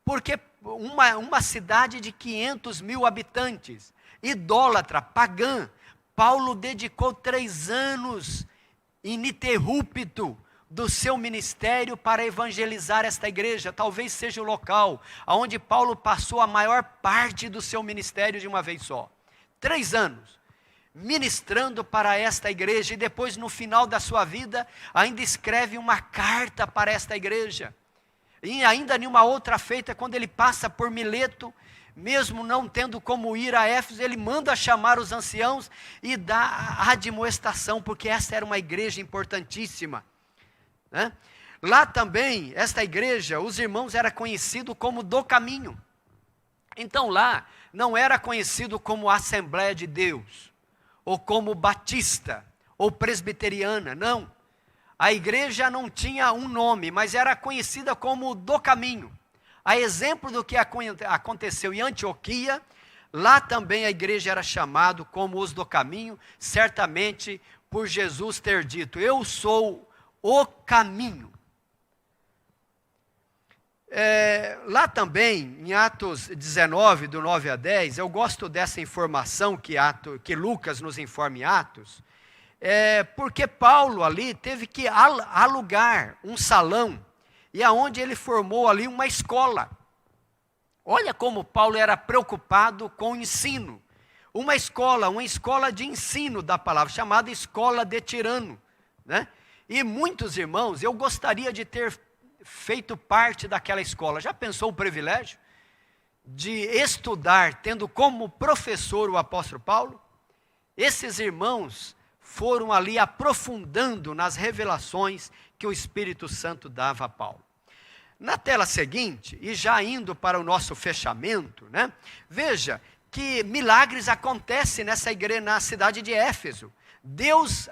Porque uma cidade de 500.000 habitantes, idólatra, pagã, Paulo dedicou 3 anos ininterrupto do seu ministério para evangelizar esta igreja. Talvez seja o local onde Paulo passou a maior parte do seu ministério de uma vez só. 3 anos, ministrando para esta igreja, e depois no final da sua vida, ainda escreve uma carta para esta igreja. E ainda nenhuma outra feita, quando ele passa por Mileto, mesmo não tendo como ir a Éfeso, ele manda chamar os anciãos e dá a admoestação, porque esta era uma igreja importantíssima. Né? Lá também, esta igreja, os irmãos eram conhecidos como do caminho. Então lá, não era conhecido como Assembleia de Deus, ou como Batista, ou Presbiteriana, não. A igreja não tinha um nome, mas era conhecida como do caminho. A exemplo do que aconteceu em Antioquia, lá também a igreja era chamada como os do caminho, certamente por Jesus ter dito: eu sou o caminho. Lá também, em Atos 19, do 9 a 10, eu gosto dessa informação que Lucas nos informa em Atos, porque Paulo ali teve que alugar um salão, e aonde ele formou ali uma escola. Olha como Paulo era preocupado com o ensino. Uma escola de ensino da palavra, chamada Escola de Tirano, né? E muitos irmãos, eu gostaria de ter feito parte daquela escola. Já pensou o privilégio de estudar, tendo como professor o apóstolo Paulo? Esses irmãos foram ali aprofundando nas revelações que o Espírito Santo dava a Paulo. Na tela seguinte, e já indo para o nosso fechamento, né, veja que milagres acontecem nessa igreja, na cidade de Éfeso. Deus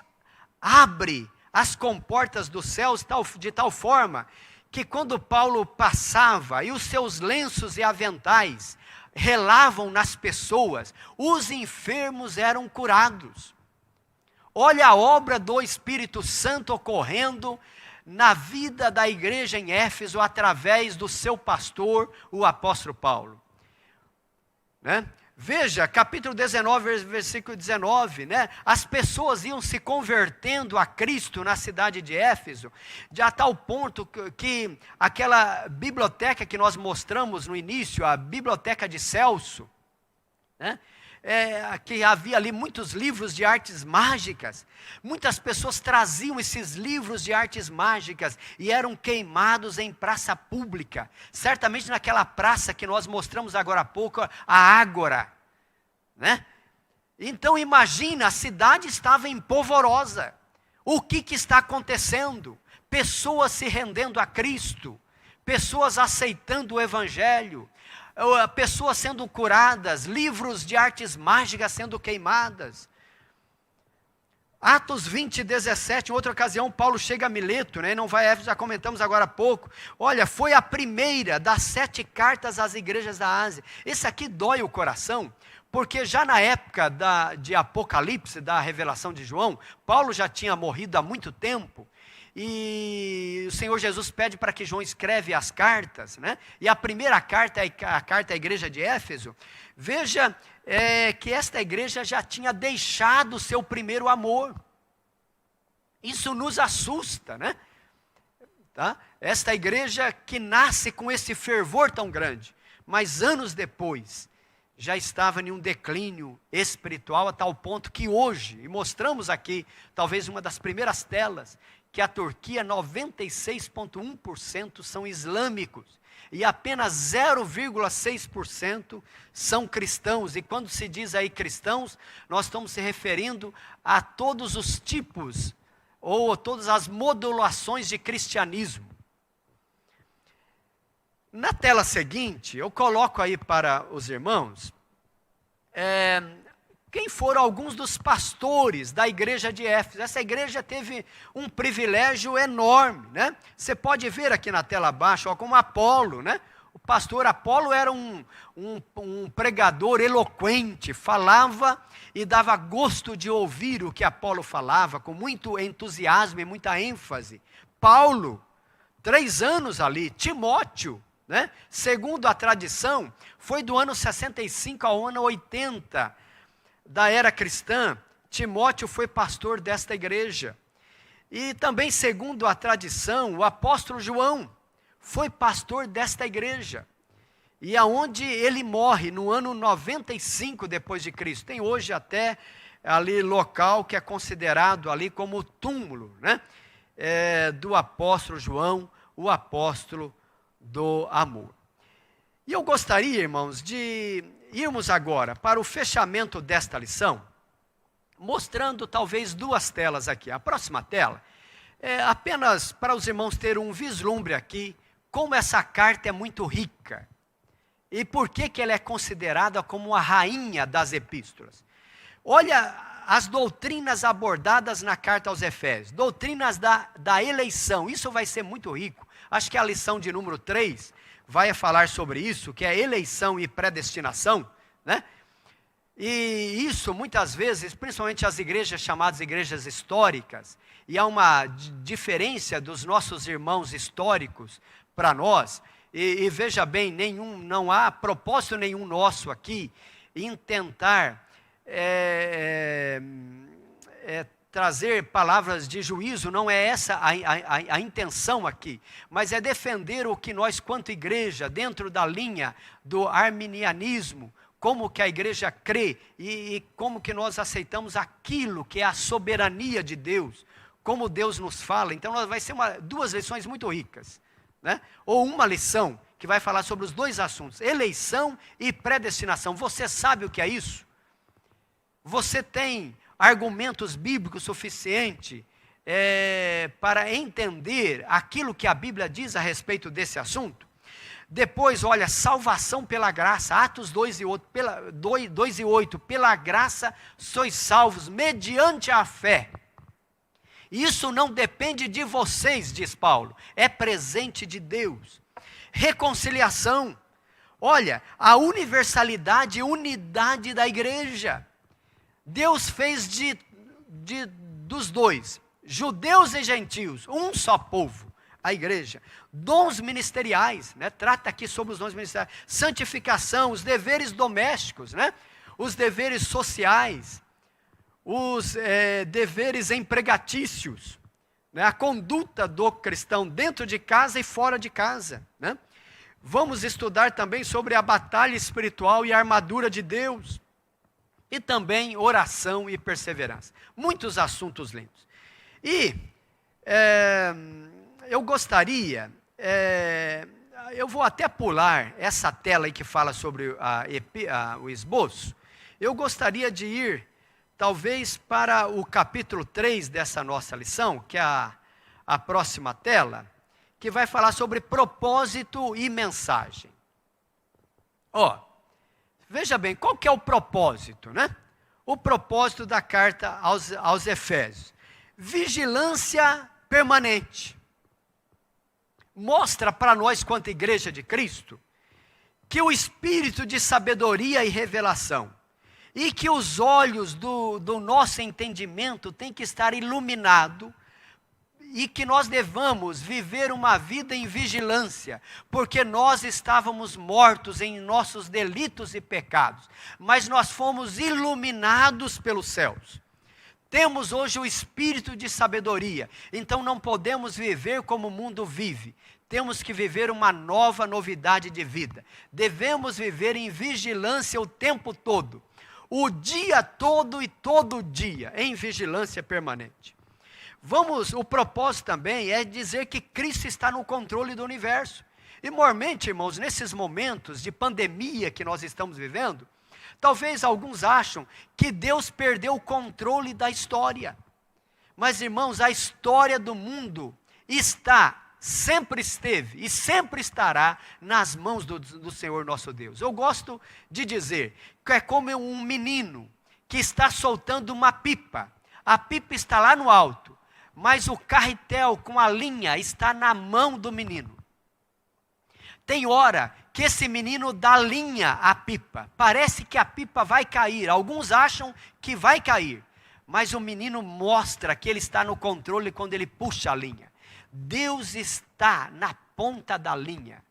abre as comportas dos céus de tal forma que quando Paulo passava e os seus lenços e aventais relavam nas pessoas, os enfermos eram curados. Olha a obra do Espírito Santo ocorrendo na vida da igreja em Éfeso através do seu pastor, o apóstolo Paulo, né? Veja, capítulo 19, versículo 19, né? As pessoas iam se convertendo a Cristo na cidade de Éfeso, de a tal ponto que aquela biblioteca que nós mostramos no início, a biblioteca de Celso, né? Que havia ali muitos livros de artes mágicas, muitas pessoas traziam esses livros de artes mágicas e eram queimados em praça pública, certamente naquela praça que nós mostramos agora há pouco, a Ágora, né? Então imagina, a cidade estava empolvorosa. O que está acontecendo? Pessoas se rendendo a Cristo, pessoas aceitando o Evangelho, pessoas sendo curadas, livros de artes mágicas sendo queimadas. Atos 20, 17, em outra ocasião, Paulo chega a Mileto, né? Não vai a Éfeso, já comentamos agora há pouco. Olha, foi a primeira das 7 cartas às igrejas da Ásia. Esse aqui dói o coração, porque já na época de Apocalipse, da revelação de João, Paulo já tinha morrido há muito tempo. E o Senhor Jesus pede para que João escreve as cartas, né? E a primeira carta é a carta à igreja de Éfeso. Veja que esta igreja já tinha deixado o seu primeiro amor. Isso nos assusta, né? Tá? Esta igreja que nasce com esse fervor tão grande, mas anos depois já estava em um declínio espiritual a tal ponto que hoje, e mostramos aqui, talvez uma das primeiras telas, que a Turquia, 96,1% são islâmicos e apenas 0,6% são cristãos. E quando se diz aí cristãos, nós estamos se referindo a todos os tipos ou todas as modulações de cristianismo. Na tela seguinte, eu coloco aí para os irmãos quem foram alguns dos pastores da igreja de Éfeso. Essa igreja teve um privilégio enorme, né? Você pode ver aqui na tela abaixo, ó, como Apolo, né? O pastor Apolo era um pregador eloquente, falava e dava gosto de ouvir o que Apolo falava, com muito entusiasmo e muita ênfase. Paulo, 3 anos ali. Timóteo, né? Segundo a tradição, foi do ano 65 ao ano 80, da era cristã. Timóteo foi pastor desta igreja. E também, segundo a tradição, o apóstolo João foi pastor desta igreja. E aonde ele morre no ano 95 depois de Cristo. Tem hoje até ali local que é considerado ali como o túmulo, né? Do apóstolo João, o apóstolo do amor. E eu gostaria, irmãos, de irmos agora para o fechamento desta lição, mostrando talvez 2 telas aqui. A próxima tela é apenas para os irmãos terem um vislumbre aqui, como essa carta é muito rica. E por que ela é considerada como a rainha das epístolas. Olha as doutrinas abordadas na carta aos Efésios, doutrinas da eleição, isso vai ser muito rico. Acho que a lição de número 3 vai falar sobre isso, que é eleição e predestinação, né? E isso, muitas vezes, principalmente as igrejas chamadas igrejas históricas, e há uma diferença dos nossos irmãos históricos para nós, e veja bem, não há propósito nenhum nosso aqui em tentar trazer palavras de juízo, não é essa a intenção aqui, mas é defender o que nós, quanto igreja, dentro da linha do arminianismo, como que a igreja crê e como que nós aceitamos aquilo que é a soberania de Deus, como Deus nos fala. Então vai ser duas lições muito ricas, né? Ou uma lição que vai falar sobre os dois assuntos, eleição e predestinação. Você sabe o que é isso? Você tem argumentos bíblicos suficientes para entender aquilo que a Bíblia diz a respeito desse assunto? Depois, olha, salvação pela graça, Atos 2:8, pela graça sois salvos, mediante a fé. Isso não depende de vocês, diz Paulo, é presente de Deus. Reconciliação, olha, a universalidade e unidade da igreja. Deus fez dos dois, judeus e gentios, um só povo, a igreja. Dons ministeriais, né? Trata aqui sobre os dons ministeriais. Santificação, os deveres domésticos, né? Os deveres sociais, os deveres empregatícios, né? A conduta do cristão dentro de casa e fora de casa, né? Vamos estudar também sobre a batalha espiritual e a armadura de Deus. E também oração e perseverança. Muitos assuntos lindos. E eu gostaria, eu vou até pular essa tela aí que fala sobre o esboço. Eu gostaria de ir, talvez, para o capítulo 3 dessa nossa lição, que é a próxima tela, que vai falar sobre propósito e mensagem. Veja bem, qual que é o propósito, né? O propósito da carta aos Efésios. Vigilância permanente. Mostra para nós, quanto igreja de Cristo, que o espírito de sabedoria e revelação, e que os olhos do nosso entendimento têm que estar iluminados, e que nós devamos viver uma vida em vigilância, porque nós estávamos mortos em nossos delitos e pecados, mas nós fomos iluminados pelos céus. Temos hoje o espírito de sabedoria, então não podemos viver como o mundo vive. Temos que viver uma novidade de vida. Devemos viver em vigilância o tempo todo, o dia todo e todo dia, em vigilância permanente. O propósito também é dizer que Cristo está no controle do universo. E mormente, irmãos, nesses momentos de pandemia que nós estamos vivendo, talvez alguns acham que Deus perdeu o controle da história. Mas, irmãos, a história do mundo sempre esteve e sempre estará nas mãos do Senhor nosso Deus. Eu gosto de dizer que é como um menino que está soltando uma pipa. A pipa está lá no alto, mas o carretel com a linha está na mão do menino. Tem hora que esse menino dá linha à pipa. Parece que a pipa vai cair. Alguns acham que vai cair. Mas o menino mostra que ele está no controle quando ele puxa a linha. Deus está na ponta da linha.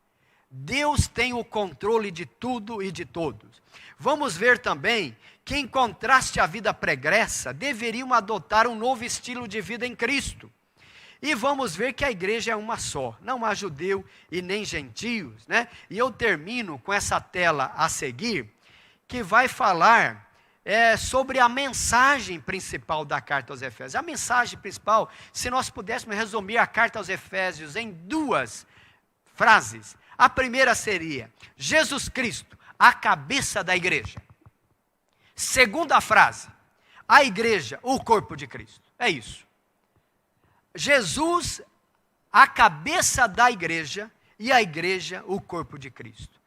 Deus tem o controle de tudo e de todos. Vamos ver também que, em contraste à vida pregressa, deveriam adotar um novo estilo de vida em Cristo. E vamos ver que a igreja é uma só, não há judeu e nem gentios, né? E eu termino com essa tela a seguir, que vai falar sobre a mensagem principal da carta aos Efésios. A mensagem principal, se nós pudéssemos resumir a carta aos Efésios em duas frases, a primeira seria: Jesus Cristo, a cabeça da igreja. Segunda frase: a igreja, o corpo de Cristo. É isso. Jesus, a cabeça da igreja, e a igreja, o corpo de Cristo.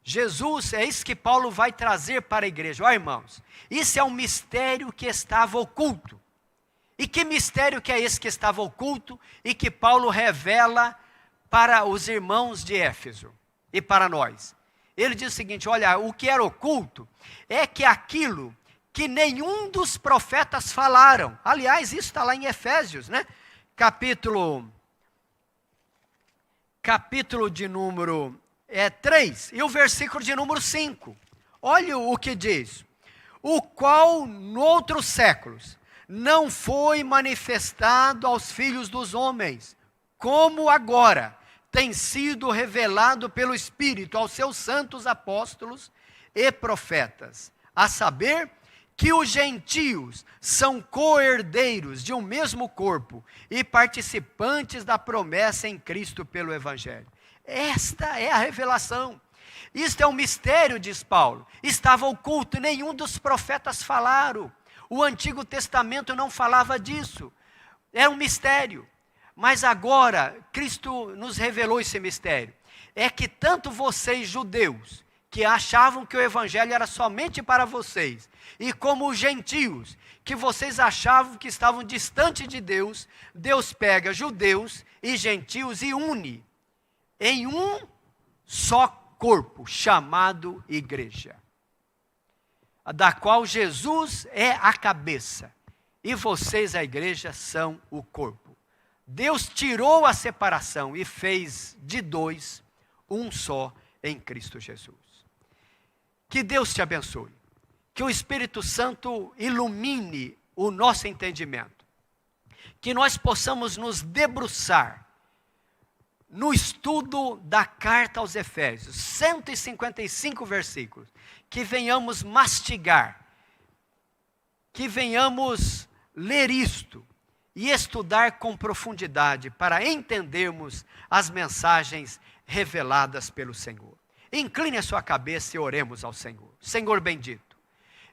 Jesus, é isso que Paulo vai trazer para a igreja. Olha, irmãos, isso é um mistério que estava oculto. E que mistério que é esse que estava oculto e que Paulo revela para os irmãos de Éfeso? e para nós. Ele diz o seguinte, olha, o que era oculto é que aquilo que nenhum dos profetas falaram. Aliás, isso está lá em Efésios, né? Capítulo de número 3 e o versículo de número 5. Olha o que diz. O qual, noutros séculos, não foi manifestado aos filhos dos homens, como agora tem sido revelado pelo Espírito aos seus santos apóstolos e profetas, a saber que os gentios são co-herdeiros de um mesmo corpo e participantes da promessa em Cristo pelo Evangelho. Esta é a revelação. Isto é um mistério, diz Paulo. Estava oculto, nenhum dos profetas falaram. O Antigo Testamento não falava disso. Era um mistério. Mas agora, Cristo nos revelou esse mistério. É que tanto vocês, judeus, que achavam que o Evangelho era somente para vocês, e como os gentios, que vocês achavam que estavam distante de Deus, Deus pega judeus e gentios e une em um só corpo, chamado igreja, da qual Jesus é a cabeça, e vocês, a igreja, são o corpo. Deus tirou a separação e fez de dois um só em Cristo Jesus. Que Deus te abençoe. Que o Espírito Santo ilumine o nosso entendimento. Que nós possamos nos debruçar no estudo da carta aos Efésios, 155 versículos. Que venhamos mastigar, que venhamos ler isto e estudar com profundidade para entendermos as mensagens reveladas pelo Senhor. Incline a sua cabeça e oremos ao Senhor. Senhor bendito,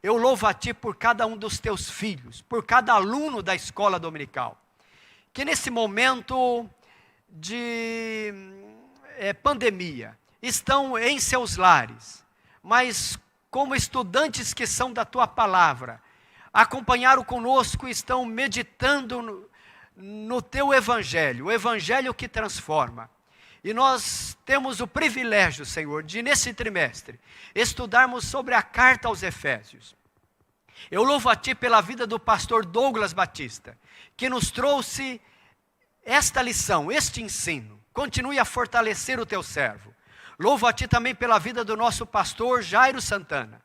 eu louvo a Ti por cada um dos Teus filhos, por cada aluno da escola dominical, que nesse momento de pandemia estão em seus lares, mas como estudantes que são da Tua palavra, acompanharam conosco e estão meditando no Teu Evangelho, o Evangelho que transforma. E nós temos o privilégio, Senhor, de nesse trimestre estudarmos sobre a carta aos Efésios. Eu louvo a Ti pela vida do pastor Douglas Batista, que nos trouxe esta lição, este ensino. Continue a fortalecer o Teu servo. Louvo a Ti também pela vida do nosso pastor Jairo Santana.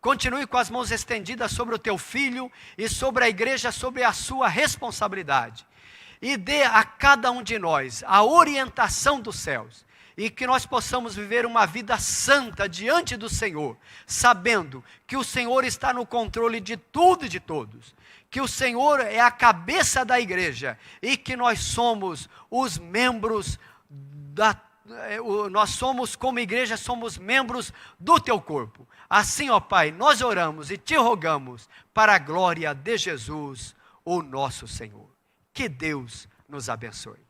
Continue com as mãos estendidas sobre o Teu filho e sobre a igreja, sobre a sua responsabilidade. E dê a cada um de nós a orientação dos céus. E que nós possamos viver uma vida santa diante do Senhor, sabendo que o Senhor está no controle de tudo e de todos. Que o Senhor é a cabeça da igreja e que nós somos os membros nós somos, como igreja, somos membros do Teu corpo. Assim, ó Pai, nós oramos e Te rogamos para a glória de Jesus, o nosso Senhor. Que Deus nos abençoe.